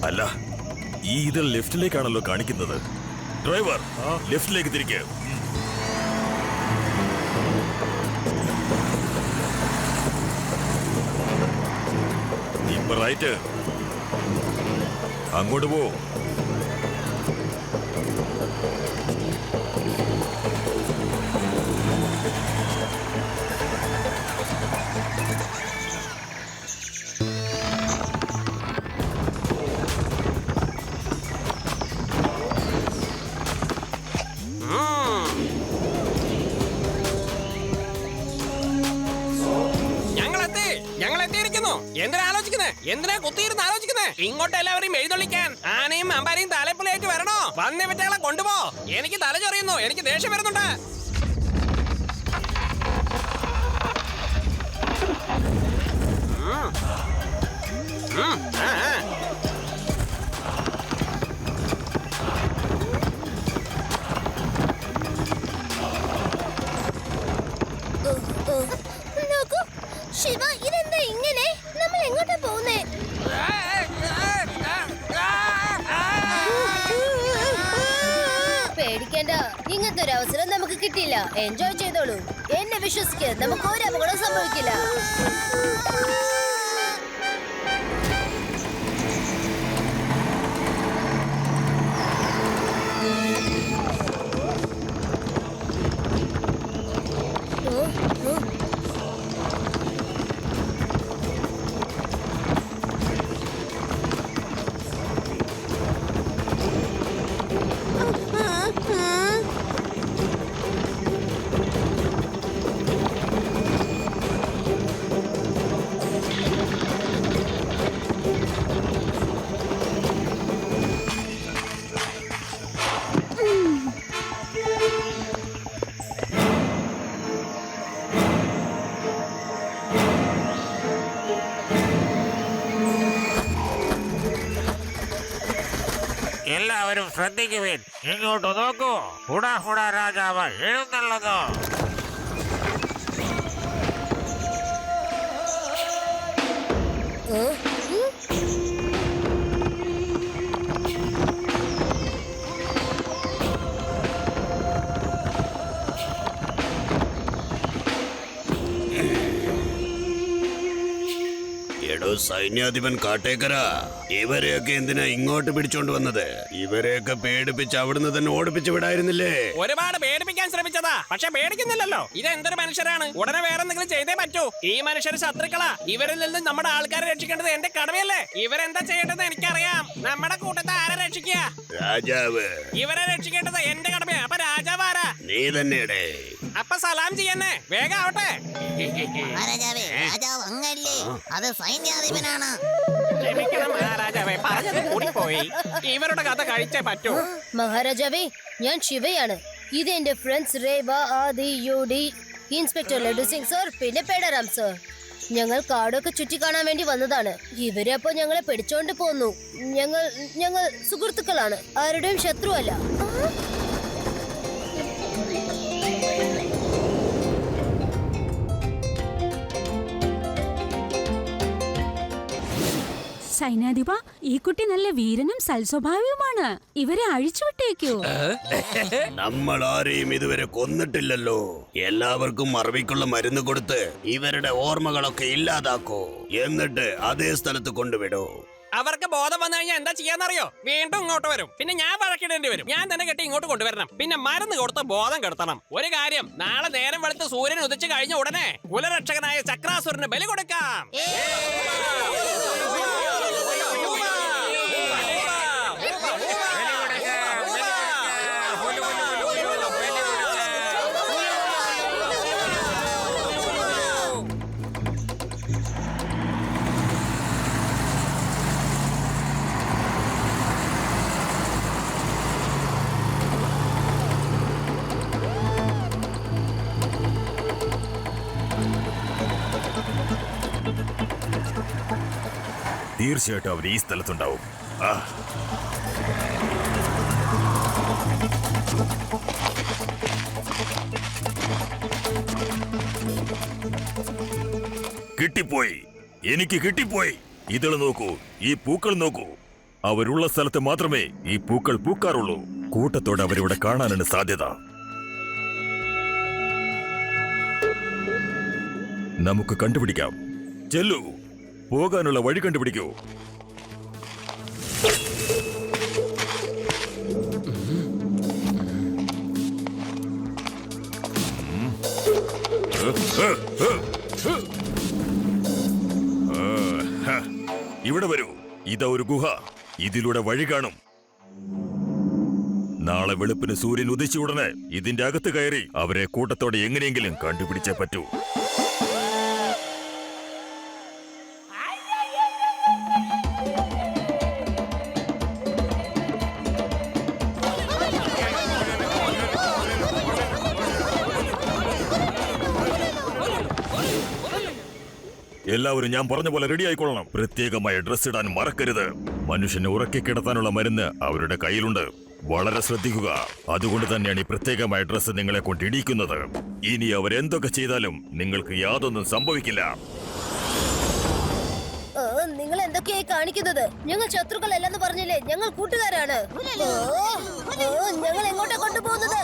അല്ല, ഈ ഇത് ലെഫ്റ്റിലേക്കാണല്ലോ കാണിക്കുന്നത്. ഡ്രൈവർ, ലെഫ്റ്റിലേക്ക് തിരിക്കുക. ഇപ്പൊ റൈറ്റ്. അങ്ങോട്ട് പോ. ഞങ്ങൾ എത്തിയിരിക്കുന്നു. എന്തിനാ ആലോചിക്കുന്നേ? എന്തിനാ കുത്തിയിരുന്ന് ആലോചിക്കുന്നേ? ഇങ്ങോട്ട് എല്ലാവരെയും എഴുന്നള്ളിക്കാൻ ആനയും അമ്പാരിയും തലപ്പുള്ളിയായിട്ട് വരണോ? വന്ന വിറ്റകളെ കൊണ്ടുപോ. എനിക്ക് തല ചൊറിയുന്നു. എനിക്ക് ദേഷ്യം വരുന്നുണ്ട്. നോക്കൂ ശിവ, ഇതെന്താ ഇങ്ങനെ? നമ്മൾ എങ്ങോട്ടാ പോകുന്നേ? പേടിക്കണ്ട, ഇങ്ങനത്തെ ഒരു അവസരം നമുക്ക് കിട്ടിയില്ല. എൻജോയ് ചെയ്തോളൂ. എന്നെ വിശ്വസിക്ക്, നമുക്ക് ഒരു അപകടം സംഭവിക്കില്ല. എല്ലാവരും ശ്രദ്ധിക്കുവിൻ, ഇങ്ങോട്ട് നോക്കൂ. ഹുഡാ ഹുഡാ രാജാവ് എഴുന്നള്ളതോ. എടോ സൈന്യാധിപൻ കാട്ടേക്കരാ, ഇവരെയൊക്കെ എന്തിനാ ഇങ്ങോട്ട് പിടിച്ചോണ്ട് വന്നത്? ഇവരെയൊക്കെ പേടിപ്പിച്ച് അവിടുന്ന് തന്നെ ഓടിപ്പിച്ചു വിടായിരുന്നില്ലേ? ഒരുപാട് പേടിപ്പിക്കാൻ ശ്രമിച്ചതാ, പക്ഷെ പേടിക്കുന്നില്ലല്ലോ. ഇത് എന്തൊരു മനുഷ്യരാണ്, ഉടനെ വേറെ എന്തെങ്കിലും ചെയ്തേ പറ്റൂ. ഈ മനുഷ്യർ ശത്രുക്കളാ, ഇവരിൽ നിന്ന് നമ്മുടെ ആൾക്കാരെ രക്ഷിക്കേണ്ടത് എന്റെ കടമയല്ലേ? ഇവരെന്താ ചെയ്യേണ്ടത് എനിക്കറിയാം. നമ്മുടെ കൂട്ടത്തെ ആരെ രക്ഷിക്കുക? രാജാവ്. ഇവരെ രക്ഷിക്കേണ്ടത് എന്റെ കടമയാ. അപ്പൊ രാജാവ് ആരാ? നീ തന്നെയടേ. അപ്പൊ സലാം ചെയ്യന്നെ, വേഗം ആവട്ടെ. മഹാരാജാവേ, രാജാവ് അങ്ങല്ലേ, അത് സൈന്യാധിപനാണ്. ക്ഷമിക്കണം മഹാരാജാവേ, പറഞ്ഞത് കൂടിപ്പോയി. ഇവരുടെ കഥ കഴിച്ചേ പറ്റൂ. മഹാരാജാവേ, ഞാൻ ശിവയാണ്. ഇത് എന്റെ ഫ്രണ്ട്സ് രേവ, ആദി, യുഡി, ഇൻസ്പെക്ടർ ലഡു സിംഗ് സർ, പിന്നെ പേടറാം സർ. ഞങ്ങൾ കാടൊക്കെ ചുറ്റി കാണാൻ വേണ്ടി വന്നതാണ്. ഇവരെ അപ്പൊ ഞങ്ങളെ പിടിച്ചോണ്ട് പോന്നു. ഞങ്ങൾ സുഹൃത്തുക്കളാണ്, ആരുടെയും ശത്രുവല്ല. സൈന്യാധിപ, ഈ കുട്ടി നല്ല വീരനും സൽസ്വഭാവിയുമാണ്. ഇവരെ അഴിച്ചുവിട്ടേക്കോ? നമ്മൾ ആരെയും ഇതുവരെ കൊന്നിട്ടില്ലല്ലോ. എല്ലാവർക്കും മറവിക്കുള്ള മരുന്ന് കൊടുത്ത് ഇവരുടെ ഓർമ്മകളൊക്കെ ഇല്ലാതാക്കൂ. എന്നിട്ട് അതേ സ്ഥലത്ത് കൊണ്ടുവിടൂ. അവർക്ക് ബോധം വന്നു കഴിഞ്ഞാൽ എന്താ ചെയ്യാന്നറിയോ? വീണ്ടും ഇങ്ങോട്ട് വരും. പിന്നെ ഞാൻ വഴക്കിടേണ്ടി വരും. ഞാൻ തന്നെ കെട്ടി ഇങ്ങോട്ട് കൊണ്ടുവരണം. പിന്നെ മരുന്ന് കൊടുത്ത് ബോധം കെടുത്തണം. ഒരു കാര്യം, നാളെ നേരം വെളുത്ത് സൂര്യൻ ഉദിച്ചു കഴിഞ്ഞ ഉടനെ കുലരക്ഷകനായ ചക്രാസുരന് ബലി കൊടുക്കാം. തീർച്ചയായിട്ടും അവർ ഈ സ്ഥലത്തുണ്ടാവും. കിട്ടിപ്പോയി, എനിക്ക് കിട്ടിപ്പോയി. ഇതള് നോക്കൂ, ഈ പൂക്കൾ നോക്കൂ. അവരുള്ള സ്ഥലത്ത് മാത്രമേ ഈ പൂക്കൾ പൂക്കാറുള്ളൂ. കൂട്ടത്തോടെ അവരിവിടെ കാണാനാണ് സാധ്യത. നമുക്ക് കണ്ടുപിടിക്കാം. ചെല്ലു, പോകാനുള്ള വഴി കണ്ടുപിടിക്കൂ. ഇവിടെ വരൂ, ഇതാ ഒരു ഗുഹ. ഇതിലൂടെ വഴി കാണും. നാളെ വെളുപ്പിന് സൂര്യൻ ഉദിച്ച ഉടനെ ഇതിന്റെ അകത്ത് കയറി അവരെ കൂട്ടത്തോടെ എങ്ങനെയെങ്കിലും കണ്ടുപിടിച്ചേ പറ്റൂ. എല്ലാവരും ഞാൻ പറഞ്ഞ പോലെ റെഡി ആയിക്കൊള്ളണം. പ്രത്യേകമായ ഡ്രസ് ഇടാൻ മറക്കരുത്. മനുഷ്യനെ ഉറക്കി കിടത്താനുള്ള മരുന്ന് അവരുടെ കയ്യിലുണ്ട്. വളരെ ശ്രദ്ധിക്കുക. അതുകൊണ്ട് തന്നെയാണ് ഈ പ്രത്യേകമായ ഡ്രസ് നിങ്ങളെ കൊണ്ട് ഇടിക്കുന്നത്. ഇനി അവരെന്തൊക്കെ ചെയ്താലും നിങ്ങൾക്ക് യാതൊന്നും സംഭവിക്കില്ല. നിങ്ങൾ എന്തൊക്കെയായി കാണിക്കുന്നത്? ഞങ്ങൾ ശത്രുക്കളല്ലെന്ന് പറഞ്ഞില്ലേ? ഞങ്ങൾ കൂട്ടുകാരാണ്. ഞങ്ങൾ എങ്ങോട്ടാ കൊണ്ടുപോകുന്നത്?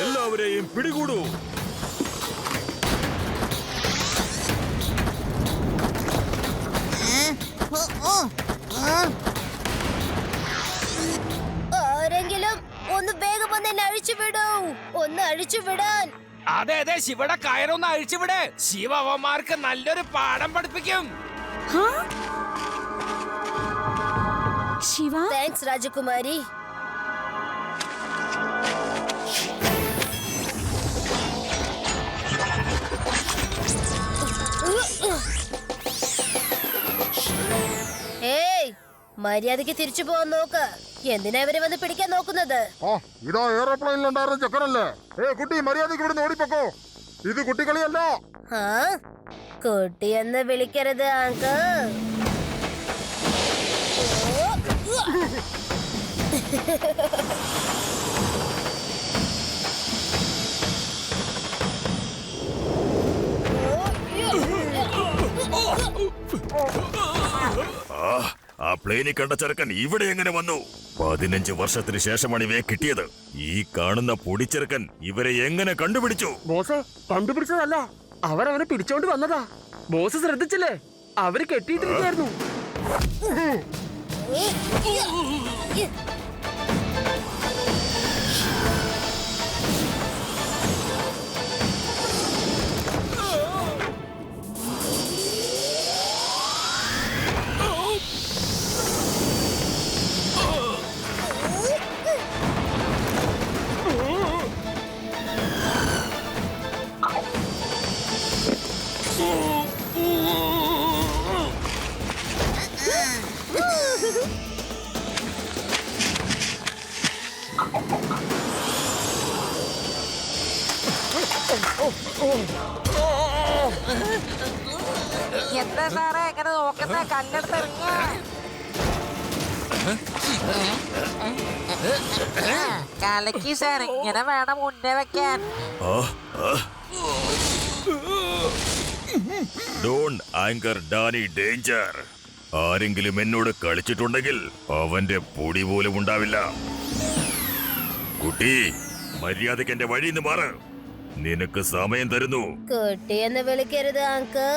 എല്ലാവരെയും പിടികൂടൂ. ആരെങ്കിലും ഒന്ന് വേഗം വന്ന് എന്നെ അഴിച്ചുവിടൂ. ഒന്ന് അഴിച്ചുവിടാൻ. അതെ അതെ, ശിവയുടെ കയറൊന്ന് അഴിച്ചുവിടെ. ശിവ അവന്മാർക്ക് നല്ലൊരു പാഠം പഠിപ്പിക്കും. ശിവ, താങ്ക്സ് രാജകുമാരി. ഏയ്, മര്യാദക്ക് തിരിച്ചു പോവാൻ നോക്ക്. എന്തിനാ ഇവരെ വന്ന് പിടിക്കാൻ നോക്കുന്നത്? ഇതാ എയർപ്ലെയിനിലുണ്ടായിരുന്ന ചെക്കനല്ലേ? കുട്ടി, മര്യാദക്ക് ഇവിടുന്ന് ഓടിപ്പോക്കോ. ഇത് കുട്ടിക്കളിയല്ല. കുട്ടിയെന്ന് വിളിക്കരുത് അങ്കിൾ. ആ പ്ലെയിനിൽ കണ്ട ചെറുക്കൻ ഇവിടെ എങ്ങനെ വന്നു? 15 വർഷത്തിന് ശേഷമാണ് ഇവയെ കിട്ടിയത്. ഈ കാണുന്ന പൊടിച്ചെറുക്കൻ ഇവരെ എങ്ങനെ കണ്ടുപിടിച്ചു? ബോസ് കണ്ടുപിടിച്ചതല്ല, അവരവനെ പിടിച്ചോണ്ട് വന്നതാ. ബോസ് ശ്രദ്ധിച്ചില്ലേ? അവര് കെട്ടിയിട്ടിരിക്കായിരുന്നു. എന്താ സാറേ എങ്ങനെ നോക്കുന്ന? കല്ലെടുത്ത് കലക്കി സാർ, ഇങ്ങനെ വേണം മുന്നേ വെക്കാൻ. Don't anger Danny danger. ആരെങ്കിലും എന്നോട് കളിച്ചിട്ടുണ്ടെങ്കിൽ അവന്റെ പൊടി പോലും ഉണ്ടാവില്ല. കുട്ടി, മര്യാദയ്ക്ക് എന്റെ വഴിയിൽ നിന്ന് മാറ്. നിനക്ക് സമയം തരുന്നു. കുട്ടിയെന്ന് വിളിക്കരുത് അങ്കിൾ.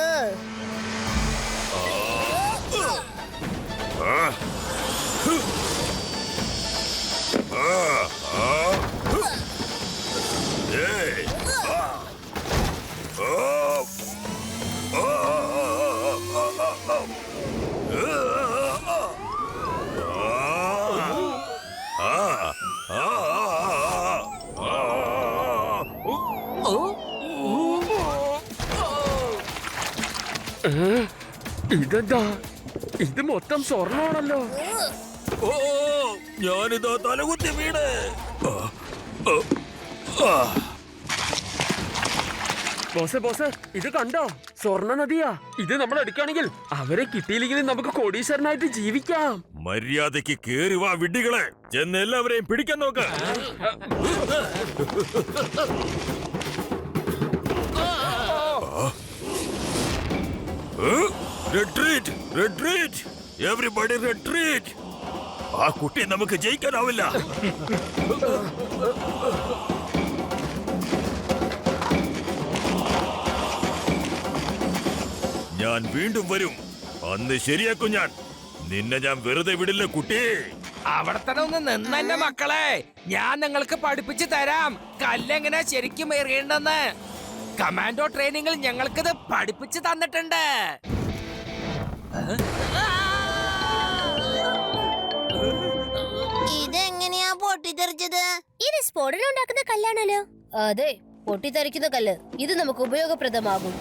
ഇതെന്താ? ഇത് മൊത്തം സ്വർണ്ണമാണല്ലോ. ഞാനിതാ തലകുത്തി വീട്. ബോസേ, ഇത് കണ്ടോ? സ്വർണ്ണ നദിയാ. ഇത് നമ്മൾ എടുക്കുകയാണെങ്കിൽ അവരെ കിട്ടിയില്ലെങ്കിലും നമുക്ക് കോടീശ്വരനായിട്ട് ജീവിക്കാം. മര്യാദയ്ക്ക് കേറി വാ വിഡ്ഢികളെ. ചെന്ന് എല്ലാവരെയും പിടിക്കാൻ നോക്ക്. Retreat! Everybody retreat! ആ കുട്ടി നമുക്ക് ജയിക്കാനാവില്ല. ഞാൻ വീണ്ടും വരും. അന്ന് ശരിയാക്കും ഞാൻ. നിന്നെ ഞാൻ വെറുതെ വിടില്ല കുട്ടി. അവിടെ തന്നെ ഒന്ന് നിന്നെ മക്കളെ, ഞാൻ നിങ്ങൾക്ക് പഠിപ്പിച്ചു തരാം കല്ലെങ്ങനെ ശരിക്കും എറിയണ്ടെന്ന്. കമാൻഡോ ട്രെയിനിങ്ങിൽ ഞങ്ങൾക്കിത് പഠിപ്പിച്ചു തന്നിട്ടുണ്ട്. ഇതെങ്ങനെയാ പൊട്ടിത്തെറിക്കുന്നത്? പൊട്ടിത്തെറിച്ചത്? ഇത് സ്ഫോടനം ഉണ്ടാക്കുന്ന കല്ലാണല്ലോ. അതെ, പൊട്ടിത്തെറിക്കുന്ന കല്ല്. ഇത് നമുക്ക് ഉപയോഗപ്രദമാകും.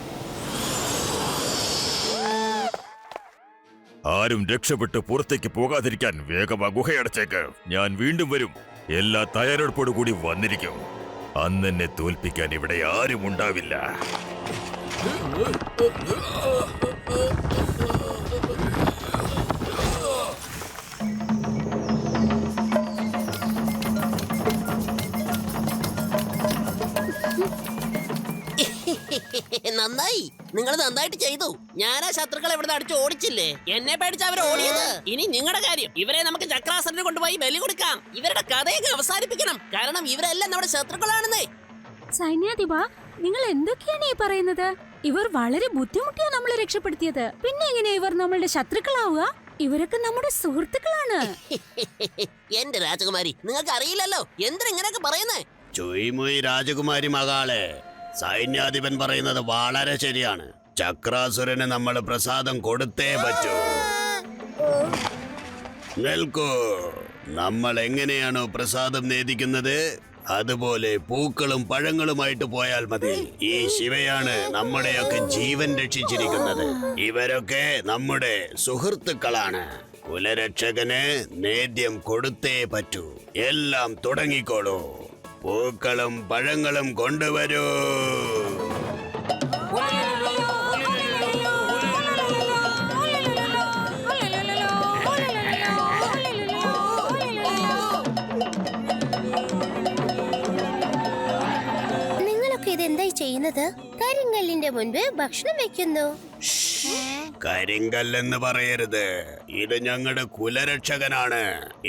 ആരും രക്ഷപ്പെട്ട് പുറത്തേക്ക് പോകാതിരിക്കാൻ വേഗം ആ ഗുഹയടച്ചേക്ക്. ഞാൻ വീണ്ടും വരും. എല്ലാ തയ്യാറെടുപ്പോടു കൂടി വന്നിരിക്കും. അന്ന് എന്നെ തോൽപ്പിക്കാൻ ഇവിടെ ആരും ഉണ്ടാവില്ല. നന്നായി, നിങ്ങൾ നന്നായിട്ട് ചെയ്തു. ഞാൻ ആ ശത്രുക്കളെ ഇവിടെ അടിച്ച് ഓടിച്ചില്ലേ? എന്നെ പേടിച്ച് അവർ ഓടിയത്. ഇനി നിങ്ങളുടെ കാര്യം. ഇവരെ നമുക്ക് ചക്രാസനത്തിന് കൊണ്ടുപോയി ബലി കൊടുക്കാം. ഇവരുടെ കഥയൊക്കെ അവസാനിപ്പിക്കണം. കാരണം ഇവരെല്ലാം നമ്മുടെ ശത്രുക്കളാണെന്നേ. സൈന്യാധിപ, നിങ്ങൾ എന്തൊക്കെയാണ് ഈ പറയുന്നത്? ഇവർ വളരെ ബുദ്ധിമുട്ടിയാ നമ്മളെ രക്ഷപ്പെടുത്തിയത്. പിന്നെ എങ്ങനെ ഇവർ നമ്മളുടെ ശത്രുക്കളാവുക? ഇവരൊക്കെ നമ്മുടെ സുഹൃത്തുക്കളാണ്. എന്റെ രാജകുമാരി, നിങ്ങൾക്ക് അറിയില്ലല്ലോ എന്തിനെങ്ങനെയൊക്കെ പറയുന്നേ. ചുയ്മുയ് രാജകുമാരി മകളെ, സൈന്യാധിപൻ പറയുന്നത് വളരെ ശരിയാണ്. ചക്രാസുരന് നമ്മൾ പ്രസാദം കൊടുത്തേ പറ്റൂ. നിൽക്കൂ. നമ്മൾ എങ്ങനെയാണോ പ്രസാദം നേദിക്കുന്നത്, അതുപോലെ പൂക്കളും പഴങ്ങളുമായിട്ട് പോയാൽ മതി. ഈ ശിവയാണ് നമ്മുടെയൊക്കെ ജീവൻ രക്ഷിച്ചിരിക്കുന്നത്. ഇവരൊക്കെ നമ്മുടെ സുഹൃത്തുക്കളാണ്. കുലരക്ഷകന് നേദ്യം കൊടുത്തേ പറ്റൂ. എല്ലാം തുടങ്ങിക്കോളൂ. പൂക്കളും പഴങ്ങളും കൊണ്ടുവരൂ. നിങ്ങളൊക്കെ ഇതെന്തായി ചെയ്യുന്നത്? കരിങ്കല്ലിന്റെ മുൻപ് ഭക്ഷണം വെക്കുന്നു. കരിങ്കല്ലെന്ന് പറയരുത്. ഇത് ഞങ്ങളുടെ കുലരക്ഷകനാണ്.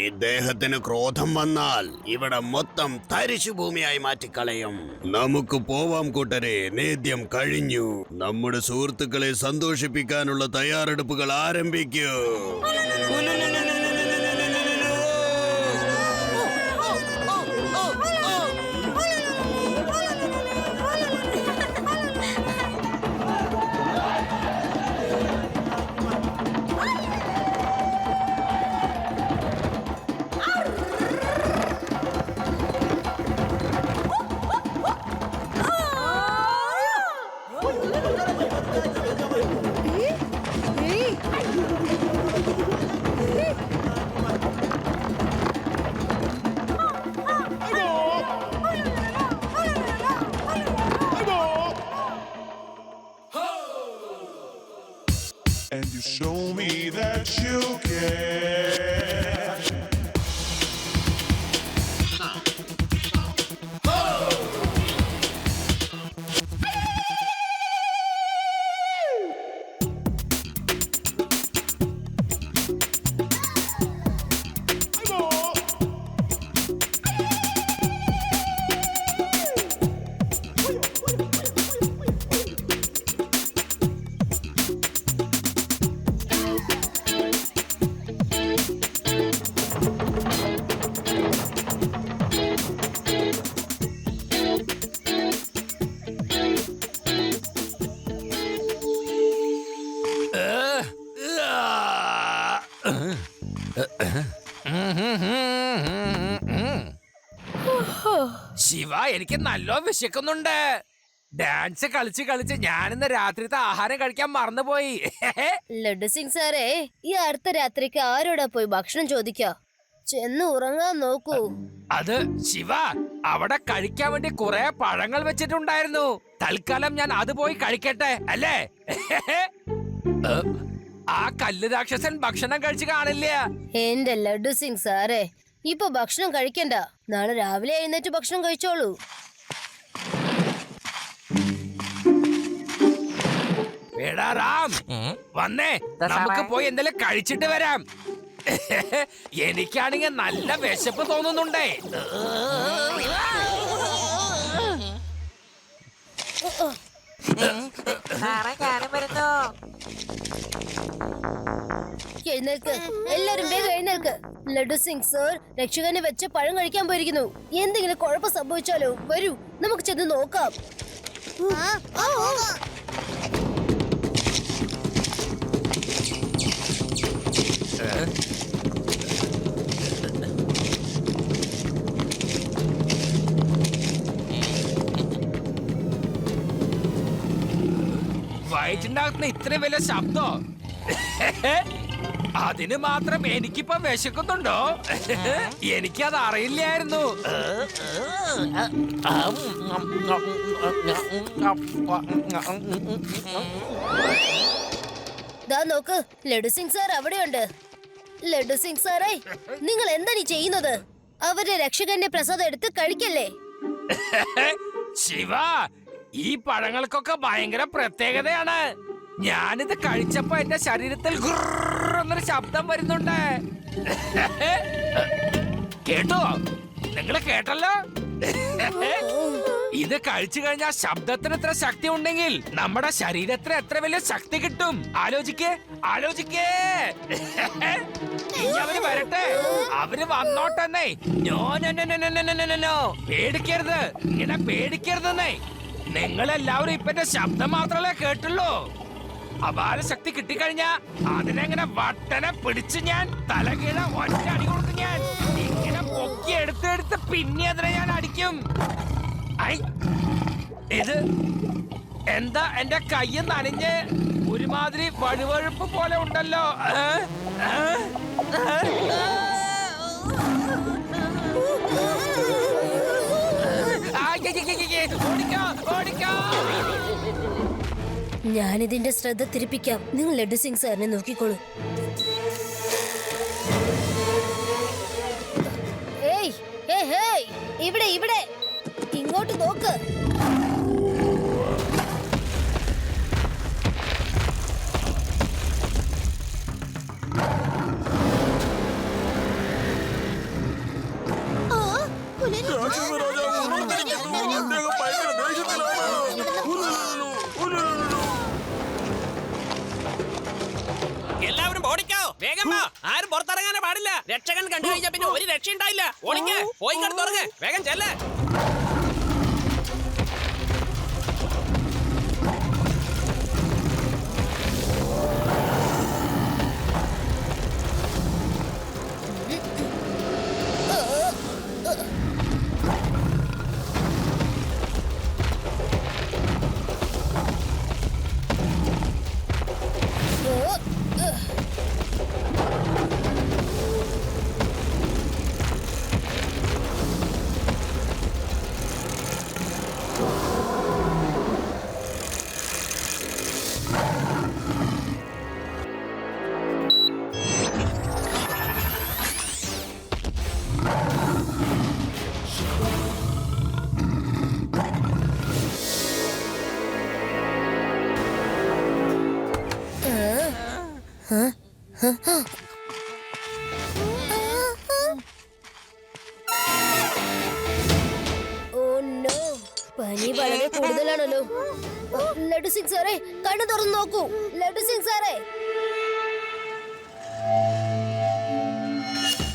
ഇദ്ദേഹത്തിന് ക്രോധം വന്നാൽ ഇവിടെ മൊത്തം തരിശുഭൂമിയായി മാറ്റിക്കളയും. നമുക്ക് പോവാം കൂട്ടരെ. നേദ്യം കഴിഞ്ഞു. നമ്മുടെ സുഹൃത്തുക്കളെ സന്തോഷിപ്പിക്കാനുള്ള തയ്യാറെടുപ്പുകൾ ആരംഭിക്കൂ. And you show me that you care. Shiva, എനിക്ക് നല്ലോ വിശക്കുന്നുണ്ട്. ഡാൻസ് കളിച്ച് കളിച്ച് ഞാനിന്ന് രാത്രിത്തെ ആഹാരം കഴിക്കാൻ മറന്നുപോയി. ലഡു സിംഗ് സാറേ, ഈ അടുത്ത രാത്രിക്ക് ആരോടാ പോയി ഭക്ഷണം ചോദിക്കാ? ചെന്ന് ഉറങ്ങാൻ നോക്കൂ. അത് ശിവ, അവിടെ കഴിക്കാൻ വേണ്ടി കുറെ പഴങ്ങൾ വെച്ചിട്ടുണ്ടായിരുന്നു. തൽക്കാലം ഞാൻ അത് പോയി കഴിക്കട്ടെ, അല്ലേ? ആ കല്ല് രാക്ഷസൻ ഭക്ഷണം കഴിച്ച് കാണില്ല. എന്റെ ലഡു സിംഗ് സാറേ, ഇപ്പൊ ഭക്ഷണം കഴിക്കണ്ട. നാളെ രാവിലെ എഴുന്നേറ്റ് ഭക്ഷണം കഴിച്ചോളൂ. എടാ റാം, വന്നേ, നമുക്ക് പോയി എന്തെങ്കിലും കഴിച്ചിട്ട് വരാം. എനിക്കാണെങ്കിൽ നല്ല വിശപ്പ് തോന്നുന്നുണ്ടേ. എഴുന്നേൽക്ക്, എല്ലാരും വേഗം എഴുന്നേൽക്ക്. ലഡു സിംഗ് സർ രക്ഷകനെ വെച്ച് പഴം കഴിക്കാൻ പോയിരിക്കുന്നു. എന്തെങ്കിലും കുഴപ്പം സംഭവിച്ചാലോ? വരൂ, നമുക്ക് ചെന്ന് നോക്കാം. വയറ്റിന്റെ അകത്ത് ഇത്രയും വലിയ ശബ്ദോ? അതിന് മാത്രം എനിക്കിപ്പോ വിശക്കുന്നുണ്ടോ? എനിക്കത് അറിയില്ലായിരുന്നു. ദാ നോക്ക്, ലഡു സിംഗ് സാർ അവിടെയുണ്ട്. ലഡു സിംഗ് സാറേ, നിങ്ങൾ എന്താണ് ഈ ചെയ്യുന്നത്? അവരുടെ രക്ഷകന്റെ പ്രസാദം എടുത്ത് കഴിക്കല്ലേ? ശിവ, ഈ പഴങ്ങൾക്കൊക്കെ ഭയങ്കര പ്രത്യേകതയാണ്. ഞാനിത് കഴിച്ചപ്പോ എന്റെ ശരീരത്തിൽ എന്നൊരു ശബ്ദം വരുന്നുണ്ട്. കേട്ടോ? നിങ്ങള് കേട്ടല്ലോ? ഇത് കഴിച്ചു കഴിഞ്ഞാൽ ശബ്ദത്തിന് എത്ര ശക്തി ഉണ്ടെങ്കിൽ നമ്മുടെ ശരീരത്തിന് എത്ര വലിയ ശക്തി കിട്ടും. ആലോചിക്കേ, ആലോചിക്കേ. അവര് വരട്ടെ, അവര് വന്നോട്ടെന്നേ. നോ, പേടിക്കരുത്, ഇങ്ങനെ പേടിക്കരുതെന്നേ. നിങ്ങളെല്ലാവരും ഇപ്പൊ എന്റെ ശബ്ദം മാത്രമല്ലേ കേട്ടുള്ളൂ. അപാര ശക്തി കിട്ടിക്കഴിഞ്ഞാ അതിനെങ്ങനെ വട്ടനെ പിടിച്ച് ഞാൻ തലകീഴ ഒറ്റ അടി കൊടുക്കും. ഞാൻ ഇങ്ങനെ പൊക്കി എടുത്തെടുത്ത് പിന്നെ അതിനെ ഞാൻ അടിക്കും. ഐ, ഇത് എന്താ എന്റെ കയ്യ് നനഞ്ഞ് ഒരുമാതിരി വഴുവഴുപ്പ് പോലെ ഉണ്ടല്ലോ. ഓടിക്കോ, ഓടിക്കോ. ഞാനിതിന്റെ ശ്രദ്ധ തിരിപ്പിക്കാം. നിങ്ങൾ ലഡു സിംഗ് സാറിനെ നോക്കിക്കോളൂ. ഏയ്, ഹേയ്, ഇവിടെ ഇവിടെ ഇങ്ങോട്ട് നോക്ക്. എല്ലാവരും ഓടിക്കോ, വേഗം വാ. ആരും പുറത്തിറങ്ങാനേ പാടില്ല. രക്ഷകൻ കണ്ടു കഴിഞ്ഞാ പിന്നെ ഒരു രക്ഷ ഉണ്ടായില്ല. ഓടിക്കേ, പോയി കിടത്തുറങ്ങ്, വേഗം ചെല്ലേ. പനി വളരെ കൂടുതലാണല്ലോ. ലഡു സിംഗ് സാറേ, കണ്ണു തുറന്നു നോക്കൂ. ലഡു സിംഗ് സാറേ.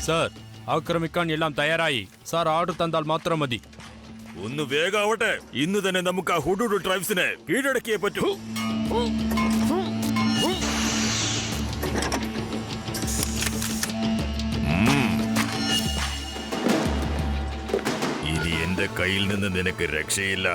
സാർ, ആക്രമിക്കാൻ എല്ലാം തയ്യാറായി. സാർ ഓർഡർ തന്നാൽ മാത്രം മതി. ഒന്ന് വേഗാവട്ടെ. ഇന്ന് തന്നെ നമുക്ക് ആ ഹുഡുഡു ട്രൈബ്സിനെ കീഴടക്കിയേ പറ്റൂ. ഇനി എന്റെ കയ്യിൽ നിന്ന് നിനക്ക് രക്ഷയില്ല.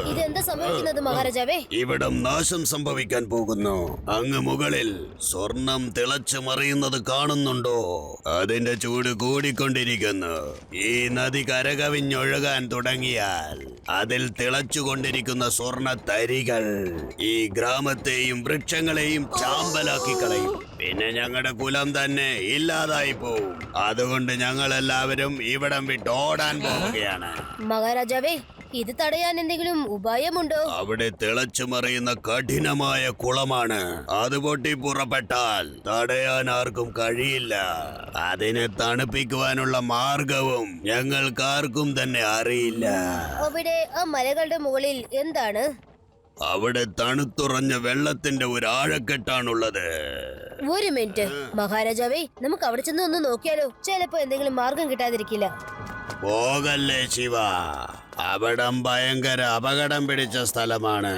ഇതെന്താ സംഭവിക്കുന്നത് മഹാരാജാവേ? ഇവിടം നാശം സംഭവിക്കാൻ പോകുന്നു. അങ്ങ് മുകളിൽ സ്വർണം തിളച്ചു മറിയുന്നത് കാണുന്നുണ്ടോ? അതിന്റെ ചൂട് കൂടിക്കൊണ്ടിരിക്കുന്നു. ഈ നദി കരകവിഞ്ഞൊഴുകാൻ തുടങ്ങിയാൽ അതിൽ തിളച്ചുകൊണ്ടിരിക്കുന്ന സ്വർണ തരികൾ ഈ ഗ്രാമത്തെയും വൃക്ഷങ്ങളെയും ചാമ്പലാക്കി കളയും. പിന്നെ ഞങ്ങളുടെ കുലം തന്നെ ഇല്ലാതായി പോവും. അതുകൊണ്ട് ഞങ്ങൾ എല്ലാവരും ഇവിടം വിട്ട് ഓടാൻ പോവുകയാണ്. മഹാരാജാവേ, ഇത് തടയാൻ എന്തെങ്കിലും ഉപായമുണ്ടോ? അവിടെ തിളച്ചുമറിയുന്ന കഠിനമായ കുളമാണ്. അത് പൊട്ടി പുറപ്പെട്ടാൽ തടയാൻ ആർക്കും കഴിയില്ല. അതിനെ തണുപ്പിക്കുവാനുള്ള മാർഗവും ഞങ്ങൾക്കാർക്കും തന്നെ അറിയില്ല. അവിടെ ആ മലകളുടെ മുകളിൽ എന്താണ്? അവിടെ തണുത്തുറഞ്ഞ വെള്ളത്തിന്റെ ഒരു ആഴക്കെട്ടാണുള്ളത്. ഒരു മിനിറ്റ് മഹാരാജാവേ, നമുക്ക് അവിടെ ചെന്ന് ഒന്ന് നോക്കിയാലോ? ചിലപ്പോ എന്തെങ്കിലും മാർഗം കിട്ടാതിരിക്കില്ല. പോകല്ലേ ശിവ, അവിടം ഭയങ്കര അപകടം പിടിച്ച സ്ഥലമാണ്.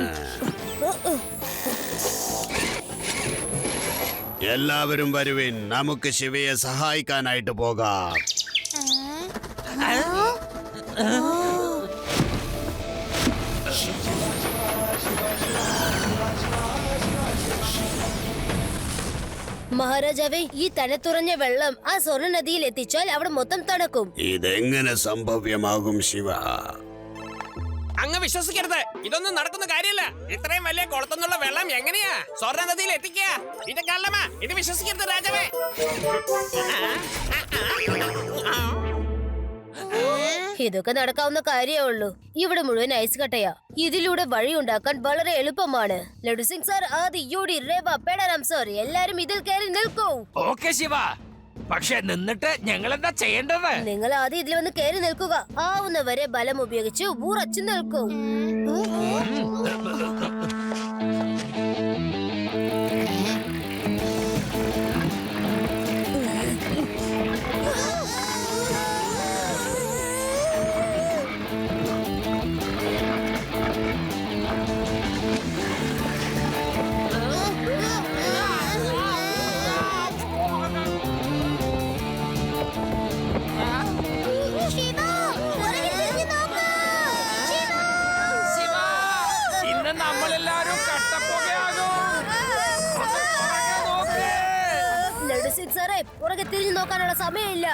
എല്ലാവരും വരുവിൻ, നമുക്ക് ശിവയെ സഹായിക്കാനായിട്ട് പോകാം. മഹാരാജാവേ, ഈ തണുത്തുറഞ്ഞ വെള്ളം ആ സ്വർണ്ണ നദിയിൽ എത്തിച്ചാൽ അവിടെ മൊത്തം തണുക്കും. ഇതെങ്ങനെ സംഭവ്യമാകും ശിവ? അങ്ങ് വിശ്വസിക്കരുത്, ഇതൊന്നും നടക്കുന്ന കാര്യമല്ല. ഇത്രയും വലിയ കുളത്തുനിന്നുള്ള വെള്ളം എങ്ങനെയാ സ്വർണ്ണ നദിയിൽ എത്തിക്കുക? ഇത് കള്ളമാ, ഇത് വിശ്വസിക്കരുത് രാജാവേ. ഇതൊക്കെ നടക്കാവുന്ന കാര്യമേ ഉള്ളൂ. ഇവിടെ മുഴുവൻ ഐസ് കട്ടയാ. ഇതിലൂടെ വഴി ഉണ്ടാക്കാൻ വളരെ എളുപ്പമാണ്. ലഡു സിംഗ് സാർ, ആദി, യൂഡി, രേവ, പേടാറാം സാർ, എല്ലാരും ഇതിൽ കയറി നിൽക്കൂ. ഓക്കെ ശിവ, പക്ഷെ നിന്നിട്ട് ഞങ്ങൾ എന്താ ചെയ്യേണ്ടത്? നിങ്ങൾ ആദ്യം ഇതിൽ വന്ന് കയറി നിൽക്കുക. ആവുന്നവരെ ബലം ഉപയോഗിച്ച് ഉറച്ചു നിൽക്കൂ. ഇന്ന് നമ്മളെല്ലാരും കട്ടപ്പുകയാകും. ലഡു സിംഗ് സാറേ, പുറകെ തിരിഞ്ഞു നോക്കാനുള്ള സമയമില്ല.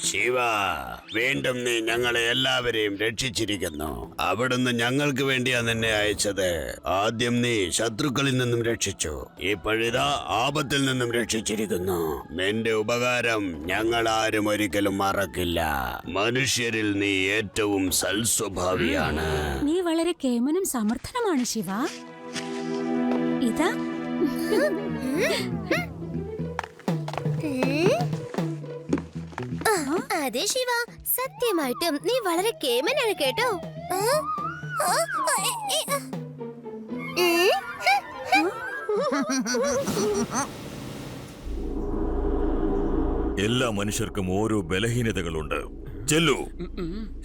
ശിവ, വീണ്ടും നീ ഞങ്ങളെ എല്ലാവരെയും രക്ഷിച്ചിരിക്കുന്നു. അവിടുന്ന് ഞങ്ങൾക്ക് വേണ്ടിയാ നിന്നെ അയച്ചത്. ആദ്യം നീ ശത്രുക്കളിൽ നിന്നും രക്ഷിച്ചു, ഇപ്പോഴിതാ ആപത്തിൽ നിന്നും രക്ഷിച്ചിരിക്കുന്നു. നിന്റെ ഉപകാരം ഞങ്ങൾ ആരും ഒരിക്കലും മറക്കില്ല. മനുഷ്യരിൽ നീ ഏറ്റവും സൽസ്വഭാവിയാണ്. നീ വളരെ കേമനും സമർത്ഥനുമാണ് ശിവ. ഇതാ അതെ ശിവ, സത്യമായിട്ടും നീ വളരെ കേമനാണ് കേട്ടോ. എല്ലാ മനുഷ്യർക്കും ഓരോ ബലഹീനതകളുണ്ട്. ചെല്ലു,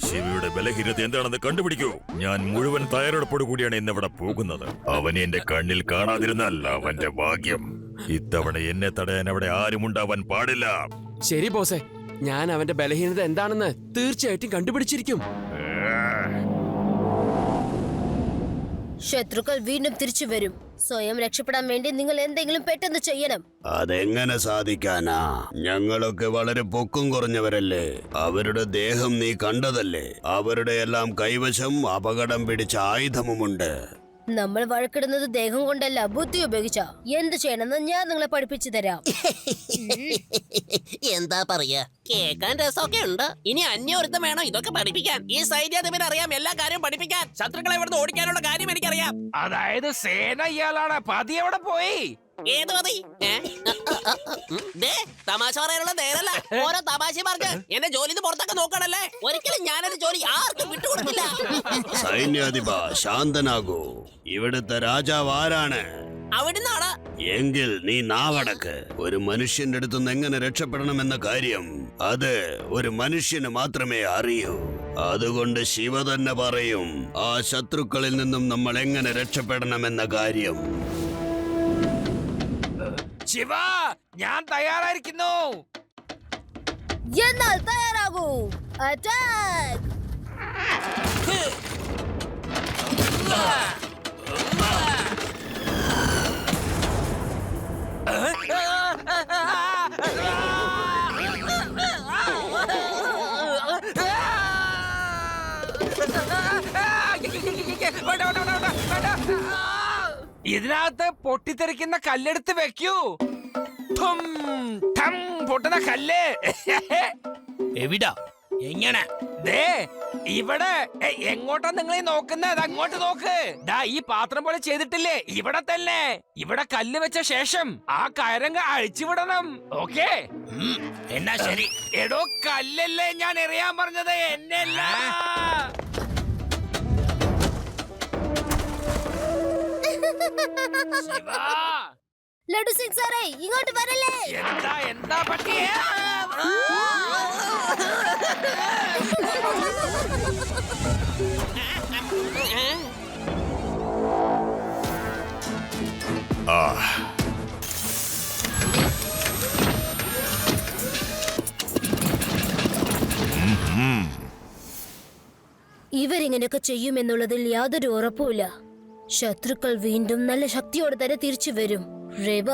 ശിവയുടെ ബലഹീനത എന്താണെന്ന് കണ്ടുപിടിക്കൂ. ഞാൻ മുഴുവൻ തയ്യാറെടുപ്പോടു കൂടിയാണ് ഇന്നവിടെ പോകുന്നത്. അവനെ എന്റെ കണ്ണിൽ കാണാതിരുന്നാൽ അവന്റെ ഭാഗ്യം. ഇത്തവണ എന്നെ തടയാൻ അവിടെ ആരും ഉണ്ടാവാൻ പാടില്ല. ശരി ബോസേ, ഞാൻ അവന്റെ ബലഹീനത എന്താണെന്ന് തീർച്ചയായിട്ടും കണ്ടുപിടിച്ചിരിക്കും. ശത്രുക്കൾ വീണ്ടും തിരിച്ചു വരും. സ്വയം രക്ഷപ്പെടാൻ വേണ്ടി നിങ്ങൾ എന്തെങ്കിലും പെട്ടെന്ന് ചെയ്യണം. അതെങ്ങനെ സാധിക്കാനാ? ഞങ്ങളൊക്കെ വളരെ പൊക്കം കുറഞ്ഞവരല്ലേ. അവരുടെ ദേഹം നീ കണ്ടതല്ലേ. അവരുടെ എല്ലാം കൈവശം അപകടം പിടിച്ച ആയുധമുണ്ട്. നമ്മൾ വഴക്കിടുന്നത് ദേഹം കൊണ്ടല്ല, ബുദ്ധി ഉപയോഗിച്ചാ. എന്ത് ചെയ്യണമെന്ന് ഞാൻ നിങ്ങളെ പഠിപ്പിച്ചു തരാം. എന്താ പറയാ, കേക്കാൻ രസമൊക്കെ ഉണ്ട്. ഇനി അന്യൊരുത്തം വേണം ഇതൊക്കെ പഠിപ്പിക്കാൻ. ഈ സൈന്യാധിപന് അറിയാം എല്ലാ കാര്യവും പഠിപ്പിക്കാൻ. ശത്രുക്കളെ ഇവിടുന്ന് ഓടിക്കാനുള്ള കാര്യം എനിക്കറിയാം. അതായത് സേന ഇയാളാണ്. പതി എവിടെ പോയി? ഏത് മതി? തമാശ പറയാനുള്ള നേരല്ല. ഓരോ തമാശ പറഞ്ഞ് എന്റെ ജോലി പുറത്തൊക്കെ നോക്കണല്ലേ. ഒരിക്കലും ഞാനൊരു ജോലി ആർക്കും വിട്ടുകൊടുക്കില്ല. സൈന്യാധിപ, ശാന്തനാകൂ. ഇവിടുത്തെ രാജാവ് ആരാണ്? അവിടുന്നാണ്. എങ്കിൽ നീ നാവടക്ക്. ഒരു മനുഷ്യന്റെ അടുത്തുനിന്ന് എങ്ങനെ രക്ഷപ്പെടണമെന്ന കാര്യം അത് ഒരു മനുഷ്യന് മാത്രമേ അറിയൂ. അതുകൊണ്ട് ശിവ തന്നെ പറയും ആ ശത്രുക്കളിൽ നിന്നും നമ്മൾ എങ്ങനെ രക്ഷപ്പെടണമെന്ന കാര്യം. ശിവ, ഞാൻ തയ്യാറായിരിക്കുന്നു. എന്നാൽ തയ്യാറാകൂ. അറ്റാക്ക്! ഇതിനകത്ത് പൊട്ടിത്തെറിക്കുന്ന കല്ലെടുത്ത് വെക്കൂ. ഠും, ഠം, പൊട്ടുന്ന കല്ല്. എവിടാ? എങ്ങനെ? ദേ ഇവിടെ. എങ്ങോട്ടാ നിങ്ങൾ നോക്കുന്നത്? അങ്ങോട്ട് നോക്ക്. ദാ ഈ പാത്രം പോലെ ചെയ്തിട്ടില്ലേ? ഇവിടെ തന്നെ. ഇവിടെ കല്ല് വെച്ച ശേഷം ആ കയറങ്ങ് അഴിച്ചുവിടണം. ഓക്കേ? എന്നാ ശരി. എടോ, കല്ലല്ലേ ഞാൻ എറിയാൻ പറഞ്ഞത്, എന്നല്ല. ലഡു സിംഗ് സാറേ, ഇങ്ങോട്ട് വരല്ലേ? എന്താ എന്താ പറ്റിയ? ഇവരിങ്ങനെയൊക്കെ ചെയ്യുമെന്നുള്ളതിൽ യാതൊരു ഉറപ്പുമില്ല. ശത്രുക്കൾ വീണ്ടും നല്ല ശക്തിയോടെ തന്നെ തിരിച്ചു വരും. റേബ,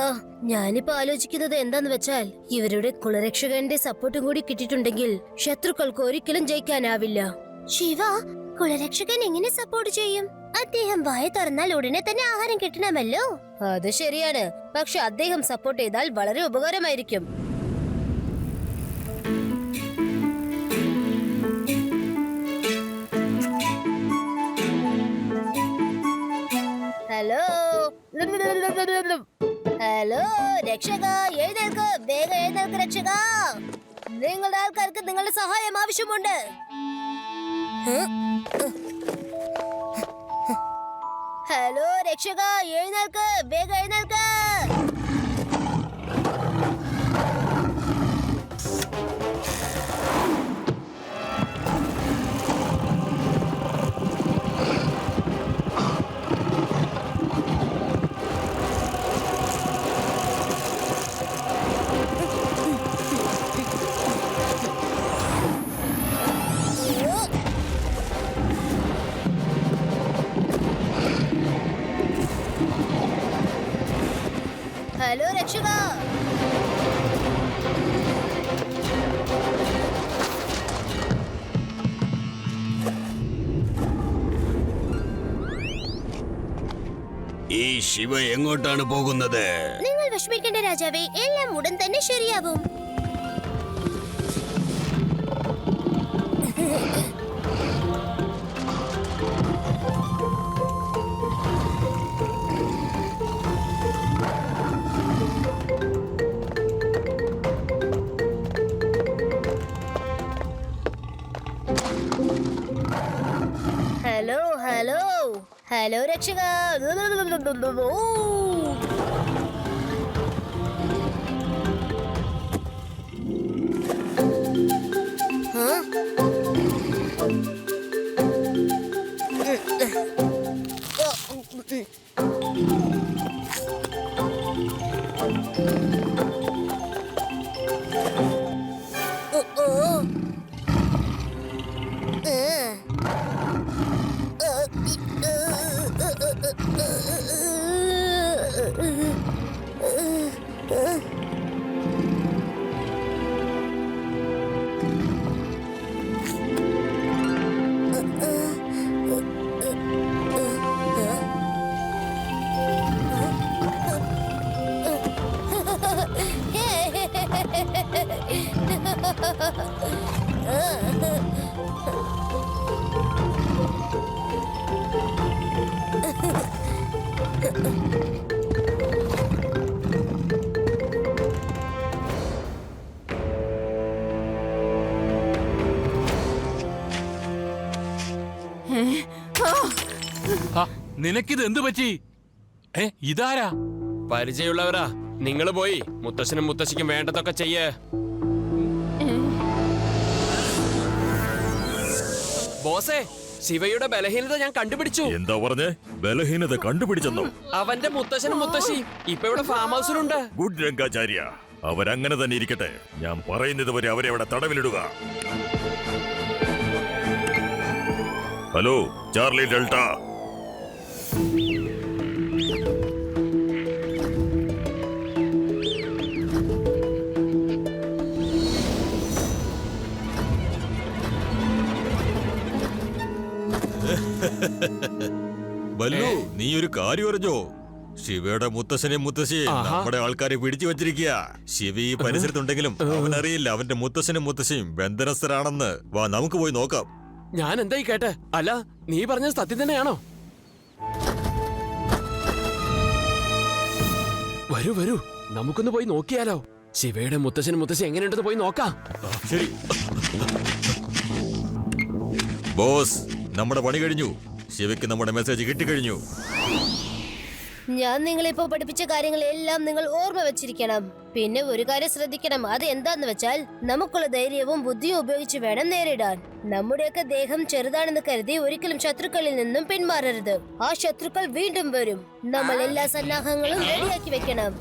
ഞാനിപ്പോ ആലോചിക്കുന്നത് എന്താന്ന് വെച്ചാൽ, ഇവരുടെ കുലരക്ഷകന്റെ സപ്പോർട്ടും കൂടി കിട്ടിയിട്ടുണ്ടെങ്കിൽ ശത്രുക്കൾക്ക് ഒരിക്കലും ജയിക്കാനാവില്ല. ശിവ, കുലരക്ഷകൻ എങ്ങനെ സപ്പോർട്ട് ചെയ്യും? അദ്ദേഹം വായ തുറന്നാൽ ഉടനെ തന്നെ ആഹാരം കിട്ടണമല്ലോ. അത് ശരിയാണ്, പക്ഷെ അദ്ദേഹം സപ്പോർട്ട് ചെയ്താൽ വളരെ ഉപകാരമായിരിക്കും. ഹലോ ഹലോ രക്ഷക, എഴുന്നേൽക്ക്, വേഗം എഴുന്നേൽക്ക് രക്ഷക. നിങ്ങളുടെ ആൾക്കാർക്ക് നിങ്ങളുടെ സഹായം ആവശ്യമുണ്ട്. ഹലോ രക്ഷക, എഴുന്നേൽക്ക്, വേഗം എഴുന്നേൽക്ക്. ഹലോ രക്ഷക, ഈ ശിവ എങ്ങോട്ടാണ് പോകുന്നത്? നിങ്ങൾ വിഷമിക്കേണ്ട രാജാവേ, എല്ലാം ഉടൻ തന്നെ ശരിയാവും. ഹലോ ഹലോ ഹലോ രക്ഷക. നിനക്കിത് എന്ത് പറ്റി? ഇതാരാ? പരിചയമുള്ളവരാ. നിങ്ങൾ പോയി മുത്തശ്ശനും മുത്തശ്ശിക്കും വേണ്ടതൊക്കെ ചെയ്യേ. ബോസേ, ശിവയുടെ ബലഹീനത ഞാൻ കണ്ടുപിടിച്ചു. എന്താ പറഞ്ഞേ? ബലഹീനത കണ്ടുപിടിച്ചെന്നോ? അവന്റെ മുത്തശ്ശനും മുത്തശ്ശി ഇപ്പൊ ഇവിടെ ഫാം ഹൗസിലുണ്ട്. ഗുഡ് രംഗാചാര്യ, അവരങ്ങനെ തന്നെ ഇരിക്കട്ടെ. ഞാൻ പറയുന്നത് വരെ അവരെ അവിടെ തടവിലിടുക. Hello Charlie Delta. ബല്ലു, നീ ഒരു കാര്യം അറിഞ്ഞോ? ശിവയുടെ മുത്തശ്ശനെയും മുത്തശ്ശിയും നമ്മുടെ ആൾക്കാരെ പിടിച്ചു വെച്ചിരിക്കുക. ശിവ ഈ പരിസരത്തുണ്ടെങ്കിലും അവനറിയില്ല അവന്റെ മുത്തശ്ശനും മുത്തശ്ശിയും ബന്ധനസ്ഥരാണെന്ന്. വാ നമുക്ക് പോയി നോക്കാം. ഞാൻ എന്തായി കേട്ടെ? അല്ല, നീ പറഞ്ഞത് സത്യം തന്നെയാണോ? വരൂ വരൂ, നമുക്കൊന്ന് പോയി നോക്കിയാലോ. ശിവയുടെ മുത്തശ്ശനും മുത്തശ്ശി എങ്ങനെയുണ്ടെന്ന് പോയി നോക്കാം. ശരി ബോസ്, നമ്മുടെ പണി കഴിഞ്ഞു. ശിവയ്ക്ക് നമ്മുടെ മെസ്സേജ് കിട്ടിക്കഴിഞ്ഞു. ഞാൻ നിങ്ങളിപ്പോ പഠിപ്പിച്ച കാര്യങ്ങളെല്ലാം നിങ്ങൾ ഓർമ്മ വെച്ചിരിക്കണം. പിന്നെ ഒരു കാര്യം ശ്രദ്ധിക്കണം. അത് എന്താന്ന് വെച്ചാൽ നമുക്കുള്ള ധൈര്യവും ബുദ്ധിയും ഉപയോഗിച്ച് വേണം നേരിടാൻ. നമ്മുടെയൊക്കെ ദേഹം ചെറുതാണെന്ന് കരുതി ഒരിക്കലും ശത്രുക്കളിൽ നിന്നും പിന്മാറരുത്. ആ ശത്രുക്കൾ വീണ്ടും വരും. നമ്മൾ എല്ലാ സന്നാഹങ്ങളും റെഡിയാക്കി വെക്കണം.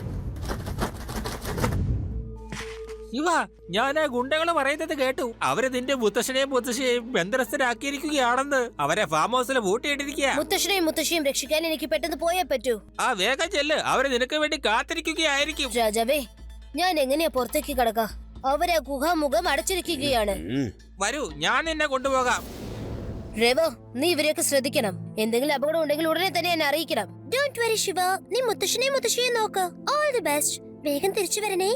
ശിവ, ഞാൻ ആ ഗുണ്ടകള് പറയുന്നത് കേട്ടു. അവര് നിന്റെ മുത്തശ്ശനെയും മുത്തശ്ശിയെയും ബന്ധനസ്ഥരാക്കിയിരിക്കുകയാണെന്ന്. അവരെ ഫാം ഹൗസിൽ വോട്ടിയിട്ടിരിക്കുക. മുത്തശ്ശനെയും മുത്തശ്ശിയും രക്ഷിക്കാൻ എനിക്ക് പെട്ടെന്ന് പോയേ പറ്റൂ. ആ വേഗം ചെല്ല്, അവര് നിനക്ക് വേണ്ടി കാത്തിരിക്കുകയായിരിക്കും. രാജാവേ, ഞാൻ എങ്ങനെയാ പുറത്തേക്ക് കടക്കാം? അവരെ ഗുഹാമുഖം അടച്ചിരിക്കുകയാണ്. വരൂ, ഞാൻ നിന്നെ കൊണ്ടുപോകാം. രേവോ, നീ ഇവരെയൊക്കെ ശ്രദ്ധിക്കണം. എന്തെങ്കിലും അപകടം ഉണ്ടെങ്കിൽ ഉടനെ തന്നെ എന്നെ അറിയിക്കണം. ഡോണ്ട് വറി ശിവ, നീ മുത്തശ്ശനെയും മുത്തശ്ശിയെയും നോക്ക്. All the best. വേഗം തിരിച്ചു വരണേ.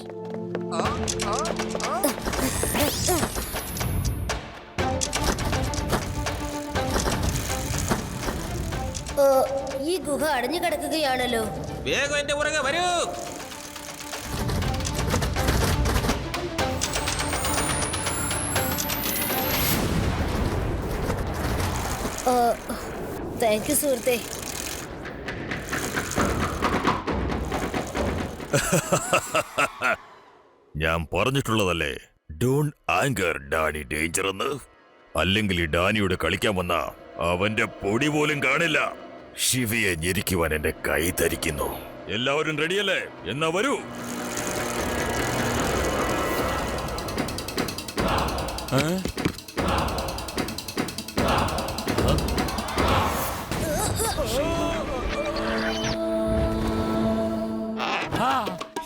ഈ ഗുഹ അടഞ്ഞു കിടക്കുകയാണല്ലോ. വേഗം എന്റെ പുറകെ വരൂ. താങ്ക് യു സുഹൃത്തേ. ഞാൻ പറഞ്ഞിട്ടുള്ളതല്ലേ, ഡോണ്ട് ആങ്കർ ഡാനി ഡേഞ്ചർ എന്ന്. അല്ലെങ്കിൽ ഈ ഡാനിയോട് കളിക്കാൻ വന്ന അവന്റെ പൊടി പോലും കാണില്ല. ശിവയെ ഞെരിക്കുവാൻ എന്റെ കൈ ധരിക്കുന്നു. എല്ലാവരും റെഡിയല്ലേ? എന്നാ വരൂ.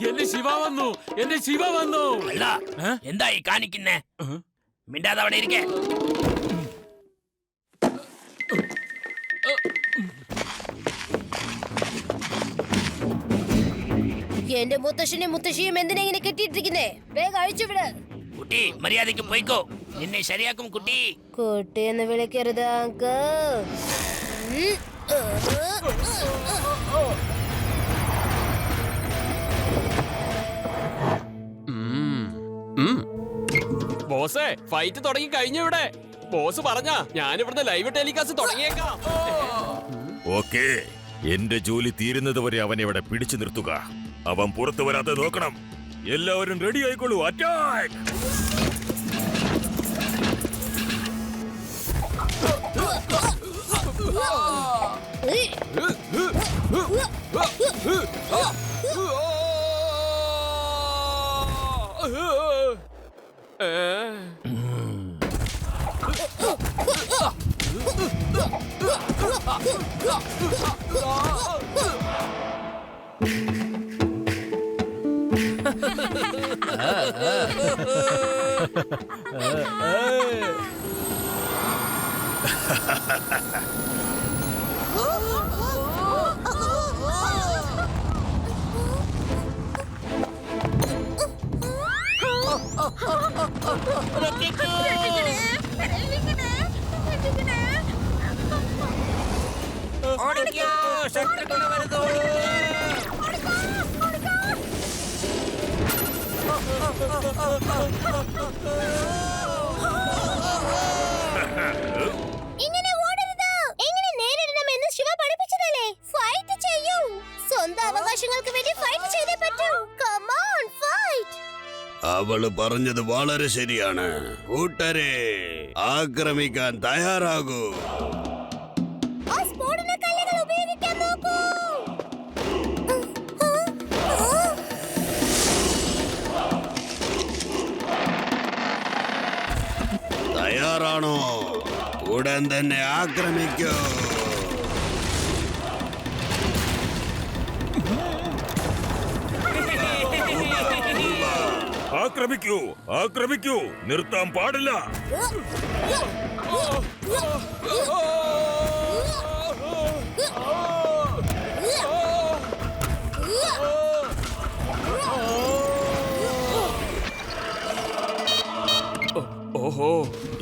എന്റെ ശിവ വന്നു, എന്റെ ശിവ വന്നു. അല്ല, എന്താ ഈ കാണിക്കുന്നേ? മിണ്ടാതെ അവിടെ ഇരിക്കേ. എന്റെ മുത്തശ്ശനും മുത്തശ്ശിയും എന്തിനെങ്ങനെ കെട്ടിയിട്ടിരിക്കുന്നേ? വേഗം അഴിച്ചുവിട്. കുട്ടി, മര്യാദയ്ക്ക് പോയിക്കോ. നിന്നെ ശരിയാക്കും കുട്ടി. കുട്ടി എന്ന് വിളിക്കരുത് അങ്കിൾ. ബോസേ, ഫൈറ്റ് തുടങ്ങി കഴിഞ്ഞു ഇവിടെ. ബോസ് പറഞ്ഞാ ഞാൻ ഇവിടുന്ന് ലൈവ് ടെലികാസ്റ്റ് തുടങ്ങിയേക്കാം. ഓക്കേ, എന്റെ ജോലി തീരുന്നത് വരെ അവനെ ഇവിടെ പിടിച്ചു നിർത്തുക. അവൻ പുറത്തു വരാതെ നോക്കണം. എല്ലാവരും റെഡി ആയിക്കോളൂ. അറ്റാക്ക്! ഓടിക്കോ, ശത്രുക്കള് വരുന്നു. ഇങ്ങനെ ഓടരുത്. എങ്ങനെ നേരിടണമെന്ന് ശിവ പഠിപ്പിച്ചതല്ലേ? ഫൈറ്റ് ചെയ്യൂ. സ്വന്തം അവകാശങ്ങൾക്ക് വേണ്ടി ഫൈറ്റ് ചെയ്തേ പറ്റൂ. Come on, fight. അവള് പറഞ്ഞത് വളരെ ശരിയാണ്. കൂട്ടരെ, ആക്രമിക്കാൻ തയ്യാറാകൂ. ആ സ്ഫോടന കല്ലുകൾ ഉപയോഗിക്കാൻ നോക്കൂ. തയ്യാറാണോ? ഉടൻ തന്നെ ആക്രമിക്കൂ. ആക്രമിക്കൂ, ആക്രമിക്കൂ. നിർത്താൻ പാടില്ല.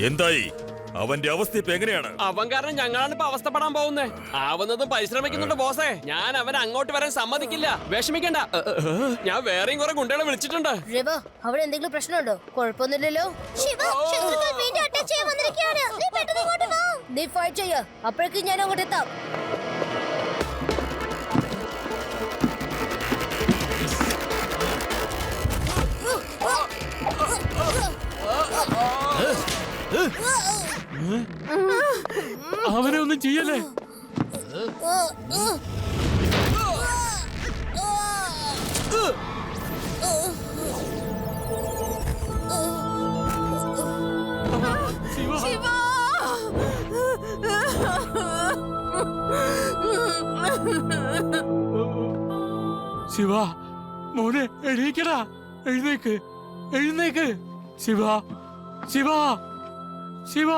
എന്തായി? അവന്റെ അവസ്ഥ ഇപ്പൊ എങ്ങനെയാണ്? അവൻ കാരണം ഞങ്ങളാണ് ഇപ്പൊ അവസ്ഥപ്പെടാൻ പോകുന്നേ. ആവുന്നതും പരിശ്രമിക്കുന്നുണ്ട് ബോസേ. ഞാൻ അവനെ അങ്ങോട്ട് വരാൻ സമ്മതിക്കില്ല. വിഷമിക്കണ്ട, ഞാൻ വേറെയും കുറെ ഗുണ്ടകളെ വിളിച്ചിട്ടുണ്ട്. അവിടെ എന്തെങ്കിലും പ്രശ്നമുണ്ടോ? കുഴപ്പമൊന്നുമില്ലല്ലോ. നീ ഫൈറ്റ് ചെയ്യ, അപ്പോഴേക്കും ഞാൻ അങ്ങോട്ട് എത്താം. അവനെ ഒന്നും ചെയ്യല്ലേ. ശിവ മോനെ എഴുന്നേക്കടാ, എഴുന്നേക്ക്, എഴുന്നേക്ക്. ശിവ, ശിവ, ശിവ.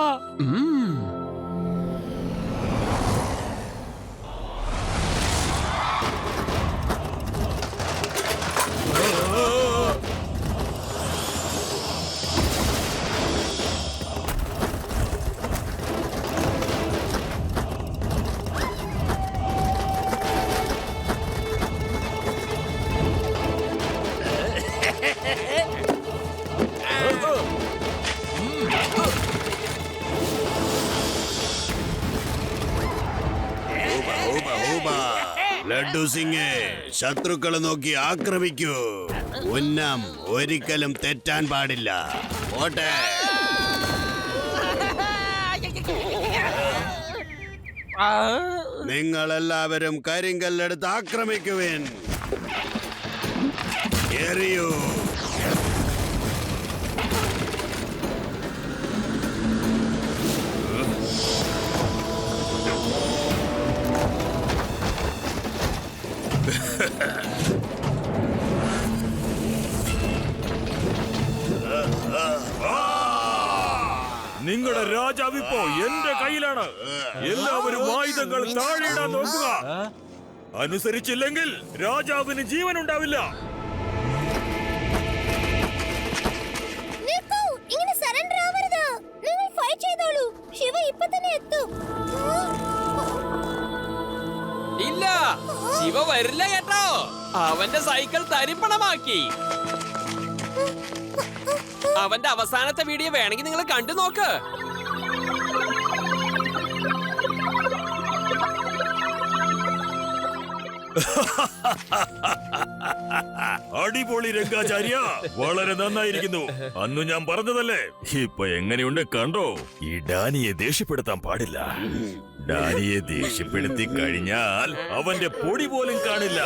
ലഡ്ഡു സിംഗ്, ശത്രുക്കളെ നോക്കി ആക്രമിക്കൂ. ഉന്നം ഒരിക്കലും തെറ്റാൻ പാടില്ല. ഓട്ടെ. നിങ്ങളെല്ലാവരും കരിങ്കല്ലെടുത്ത് ആക്രമിക്കുവിൻ. എറിയൂ. നിങ്ങളുടെ രാജാവ് ഇപ്പോ എന്റെ കയ്യിലാണ്. എല്ലാവരും ആയുധങ്ങൾ താഴെയിടാൻ നോക്കുക. അനുസരിച്ചില്ലെങ്കിൽ രാജാവിന് ജീവൻ ഉണ്ടാവില്ല. ഇല്ല, ശിവ വരില്ല കേട്ടോ. അവന്റെ സൈക്കിൾ തരിപ്പണമാക്കി. അവന്റെ അവസാനത്തെ വീഡിയോ വേണമെങ്കിൽ നിങ്ങൾ കണ്ടു നോക്ക്. അടിപൊളി രംഗാചാര്യ, വളരെ നന്നായിരിക്കുന്നു. അന്ന് ഞാൻ പറഞ്ഞതല്ലേ. ഇപ്പൊ എങ്ങനെയുണ്ട് കണ്ടോ? ഈ ഡാനിയെ ദേഷ്യപ്പെടുത്താൻ പാടില്ല. ഡാനിയെ ദേഷ്യപ്പെടുത്തി കഴിഞ്ഞാൽ അവന്റെ പൊടി പോലും കാണില്ല.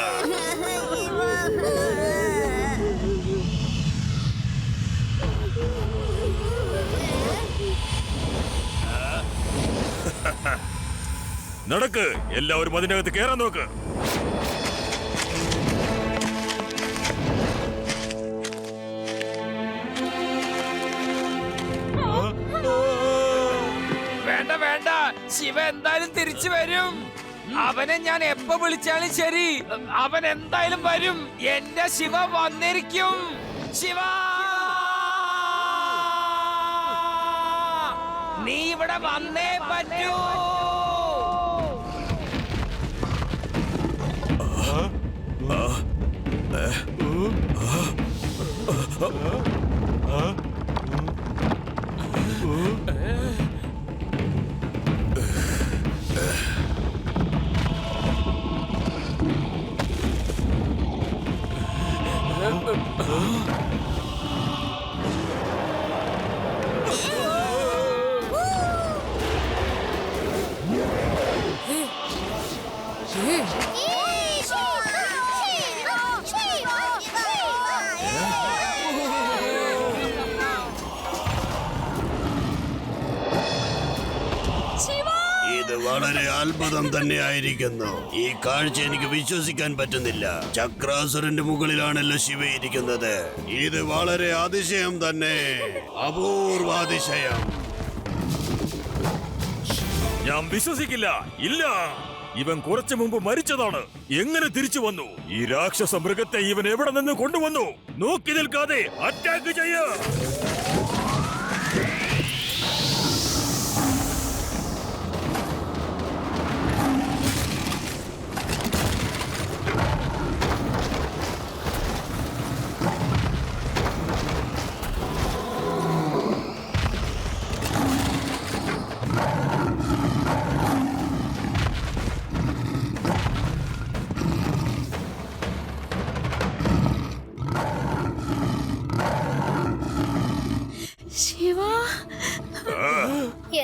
നടക്ക്, എല്ലാവരും അതിനകത്ത് കേറാൻ നോക്ക്. വേണ്ട വേണ്ട, ശിവ എന്തായാലും തിരിച്ചു വരും. അവനെ ഞാൻ എപ്പോ വിളിച്ചാലും ശരി, അവൻ എന്തായാലും വരും. എന്റെ ശിവ വന്നിരിക്കും. ശിവ, നീ ഇവിടെ വന്നേ പറ്റൂ. ഇത് വളരെ അത്ഭുതം തന്നെയായിരിക്കുന്നു. ഈ കാഴ്ച എനിക്ക് വിശ്വസിക്കാൻ പറ്റുന്നില്ല. ചക്രാസുരന്റെ മുകളിലാണല്ലോ ശിവ ഇരിക്കുന്നത്. ഇത് വളരെ അതിശയം തന്നെ, അപൂർവാതിശയം. ഞാൻ വിശ്വസിക്കില്ല. ഇല്ല, ഇവൻ കുറച്ചു മുമ്പ് മരിച്ചതാണ്. എങ്ങനെ തിരിച്ചു വന്നു? ഈ രാക്ഷസ മൃഗത്തെ ഇവൻ എവിടെ നിന്ന് കൊണ്ടുവന്നു? നോക്കി നിൽക്കാതെ അറ്റാക്ക് ചെയ്യ.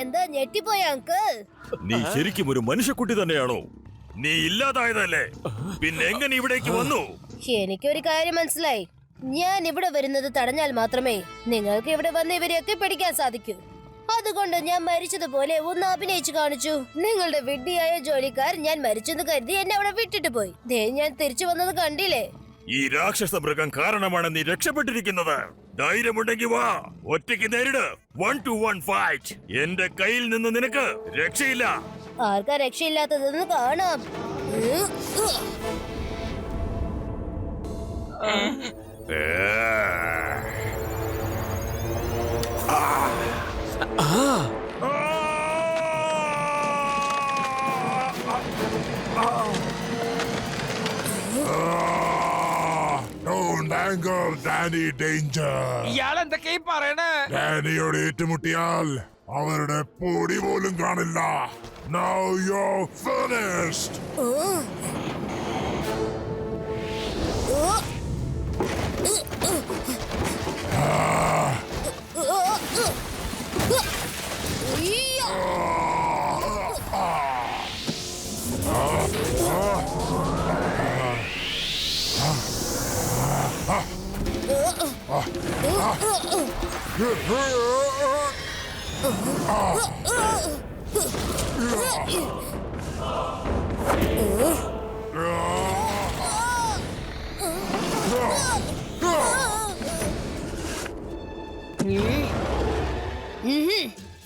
എന്താ ഞെട്ടിപ്പോയ അങ്കിൾ? നീ ശരിക്കും ഒരു മനുഷ്യക്കുട്ടി തന്നെയാണോ? നീ ഇല്ലാതായതല്ലേ? പിന്നെ എങ്ങനെ ഇവിടേക്ക് വന്നു? എനിക്കൊരു കാര്യം മനസ്സിലായി. ഞാൻ ഇവിടെ വരുന്നത് തടഞ്ഞാൽ മാത്രമേ നിങ്ങൾക്ക് ഇവിടെ വന്ന് ഇവരെയൊക്കെ പിടിക്കാൻ സാധിക്കൂ. അതുകൊണ്ട് ഞാൻ മരിച്ചതുപോലെ ഒന്ന് അഭിനയിച്ചു കാണിച്ചു. നിങ്ങളുടെ വിഡ്ഢിയായ ജോലിക്കാർ ഞാൻ മരിച്ചെന്ന് കരുതി എന്നെ അവിടെ വിട്ടിട്ട് പോയി. ദേ ഞാൻ തിരിച്ചു വന്നത് കണ്ടില്ലേ? ഈ രാക്ഷസ മൃഗം കാരണമാണ് നീ രക്ഷപ്പെട്ടിരിക്കുന്നത്. ധൈര്യമുണ്ടെങ്കിൽ വാ, ഒറ്റയ്ക്ക് നേരിട്. 1 to 1 ഫൈറ്റ്. എന്റെ കയ്യിൽ നിന്ന് നിനക്ക് രക്ഷയില്ല. ആർക്കാ രക്ഷയില്ലാത്തതെന്ന് കാണാം. ഇയാൾ എന്തൊക്കെയാ പറയണേ? ഡാനിയോട് ഏറ്റുമുട്ടിയാൽ അവരുടെ പൊടി പോലും കാണില്ല. Now you're finished.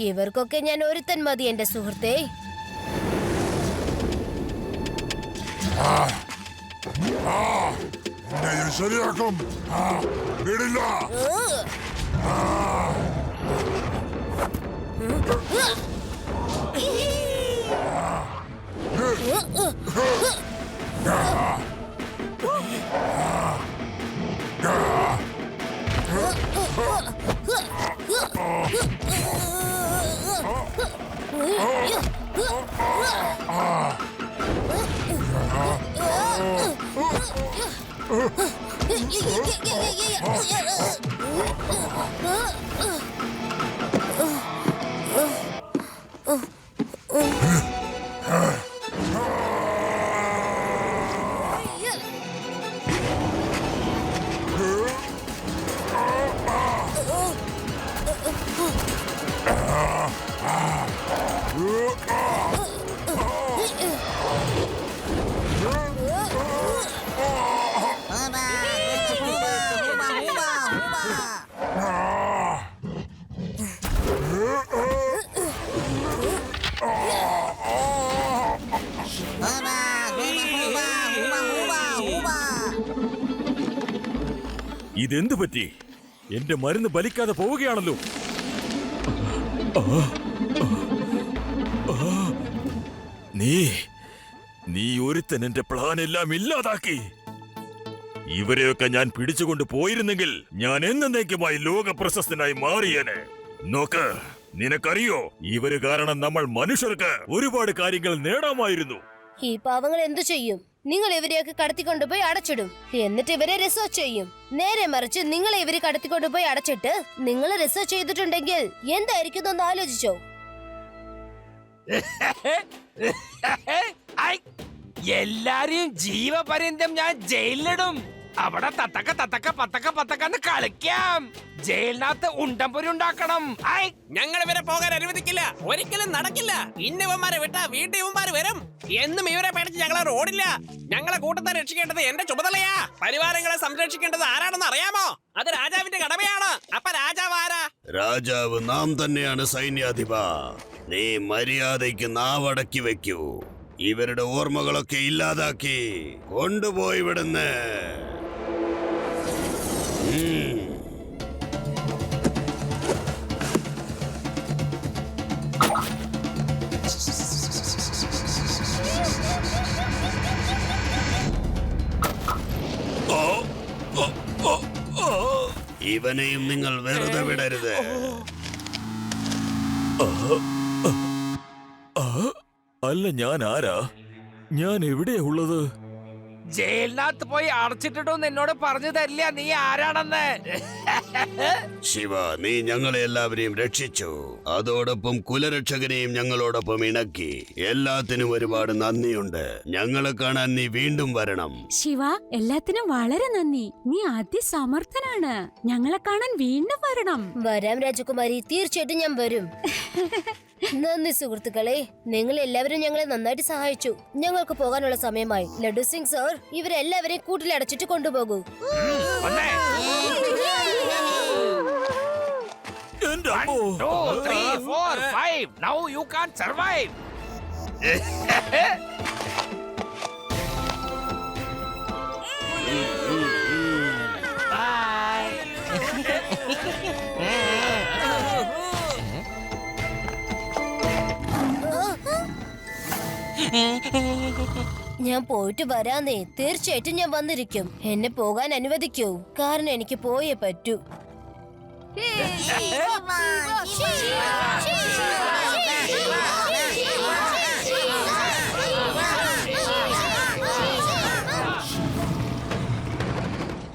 ഇവർക്കൊക്കെ ഞാൻ ഒരുത്തൻ മതി എന്റെ സുഹൃത്തെ. ശരിയാക്കും. വിടില്ല. ഇതെന്തു പറ്റി? എന്റെ മരുന്ന് ബലിക്കാതെ പോവുകയാണല്ലോ. നീ ഒരുത്തൻ എന്റെ പ്ലാൻ എല്ലാം ഇല്ലാതാക്കി. ഇവരെയൊക്കെ ഞാൻ പിടിച്ചുകൊണ്ട് പോയിരുന്നെങ്കിൽ ഞാൻ എന്നേക്കുമായി ലോക പ്രശസ്തനായി മാറിയേനെ. നോക്ക്, നിനക്കറിയോ, ഇവര് കാരണം നമ്മൾ മനുഷ്യർക്ക് ഒരുപാട് കാര്യങ്ങൾ നേടാമായിരുന്നു. ഈ പാവങ്ങൾ എന്തു ചെയ്യും? നിങ്ങൾ ഇവരെയൊക്കെ കടത്തിക്കൊണ്ടുപോയി അടച്ചിടും, എന്നിട്ട് ഇവരെ റിസർച്ച് ചെയ്യും. നേരെ മറിച്ച് നിങ്ങളെ ഇവര് കടത്തിക്കൊണ്ടുപോയി അടച്ചിട്ട് നിങ്ങൾ റിസർച്ച് ചെയ്തിട്ടുണ്ടെങ്കിൽ എന്തായിരിക്കും ഒന്ന് ആലോചിച്ചോ? എല്ലാരെയും ജീവപര്യന്തം ഞാൻ ജയിലിലിടും. അവിടെ തത്തക്ക തത്തക്ക പത്തക്ക പത്തക്കന്ന് കളിക്കാം. ജയിലിനകത്ത് ഉണ്ടംപൊരി ഉണ്ടാക്കണം. ഞങ്ങൾ ഇവരെ പോകാൻ അനുവദിക്കില്ല. ഒരിക്കലും നടക്കില്ല. ഇന്നവന്മാരെ വിട്ടാ വീട്ടിൽ ഇവന്മാര് വരും. എന്നും ഇവരെ പേടിച്ച് ഞങ്ങളെ റോഡില്ല. ഞങ്ങളെ കൂട്ടത്തെ രക്ഷിക്കേണ്ടത് എന്റെ ചുമതലയാ. പരിവാരങ്ങളെ സംരക്ഷിക്കേണ്ടത് ആരാണെന്ന് അറിയാമോ? അത് രാജാവിന്റെ കടമയാണ്. അപ്പൊ രാജാവ് ആരാ? രാജാവ് നാം തന്നെയാണ് സൈന്യാധിപ. നീ മര്യാദയ്ക്ക് നാവടക്കി വെക്കൂ. ഇവരുടെ ഓർമ്മകളൊക്കെ ഇല്ലാതാക്കി കൊണ്ടുപോയി വിടുന്ന്. ഇവനെയും നിങ്ങൾ വെറുതെ വിടരുത്. അല്ല, ഞാൻ ആരാ? ഞാൻ എവിടെയാ ഉള്ളത്? ജയിലിനകത്ത് പോയി അടച്ചിട്ടിട്ടൊന്നും എന്നോട് പറഞ്ഞു തരില്ല നീ ആരാണെന്ന്. ശിവ, നീ ഞങ്ങളെ എല്ലാവരെയും രക്ഷിച്ചു. അതോടൊപ്പം കുലരക്ഷകനെയും ഞങ്ങളോടൊപ്പം ഇണക്കി. എല്ലാത്തിനും ഒരുപാട് നന്ദിയുണ്ട്. ഞങ്ങളെ കാണാൻ നീ വീണ്ടും വരണം. ശിവ, എല്ലാത്തിനും വളരെ നന്ദി. നീ അതിസമർത്ഥനാണ്. ഞങ്ങളെ കാണാൻ വീണ്ടും വരണം. വരാം രാജകുമാരി, തീർച്ചയായിട്ടും ഞാൻ വരും. നന്ദി സുഹൃത്തുക്കളെ, നിങ്ങൾ എല്ലാവരും ഞങ്ങളെ നന്നായിട്ട് സഹായിച്ചു. ഞങ്ങൾക്ക് പോകാനുള്ള സമയമായി. ലഡു സിംഗ് സർ, ഇവരെല്ലാവരെയും കൂട്ടിലടച്ചിട്ട് കൊണ്ടുപോകൂ. Now you can't survive. ഞാൻ പോയിട്ട് വരാന്നേ. തീർച്ചയായിട്ടും ഞാൻ വന്നിരിക്കും. എന്നെ പോകാൻ അനുവദിക്കൂ, കാരണം എനിക്ക് പോയേ പറ്റൂ. ശിവ, ശിവ, ശിവ, ശിവ, ശിവ.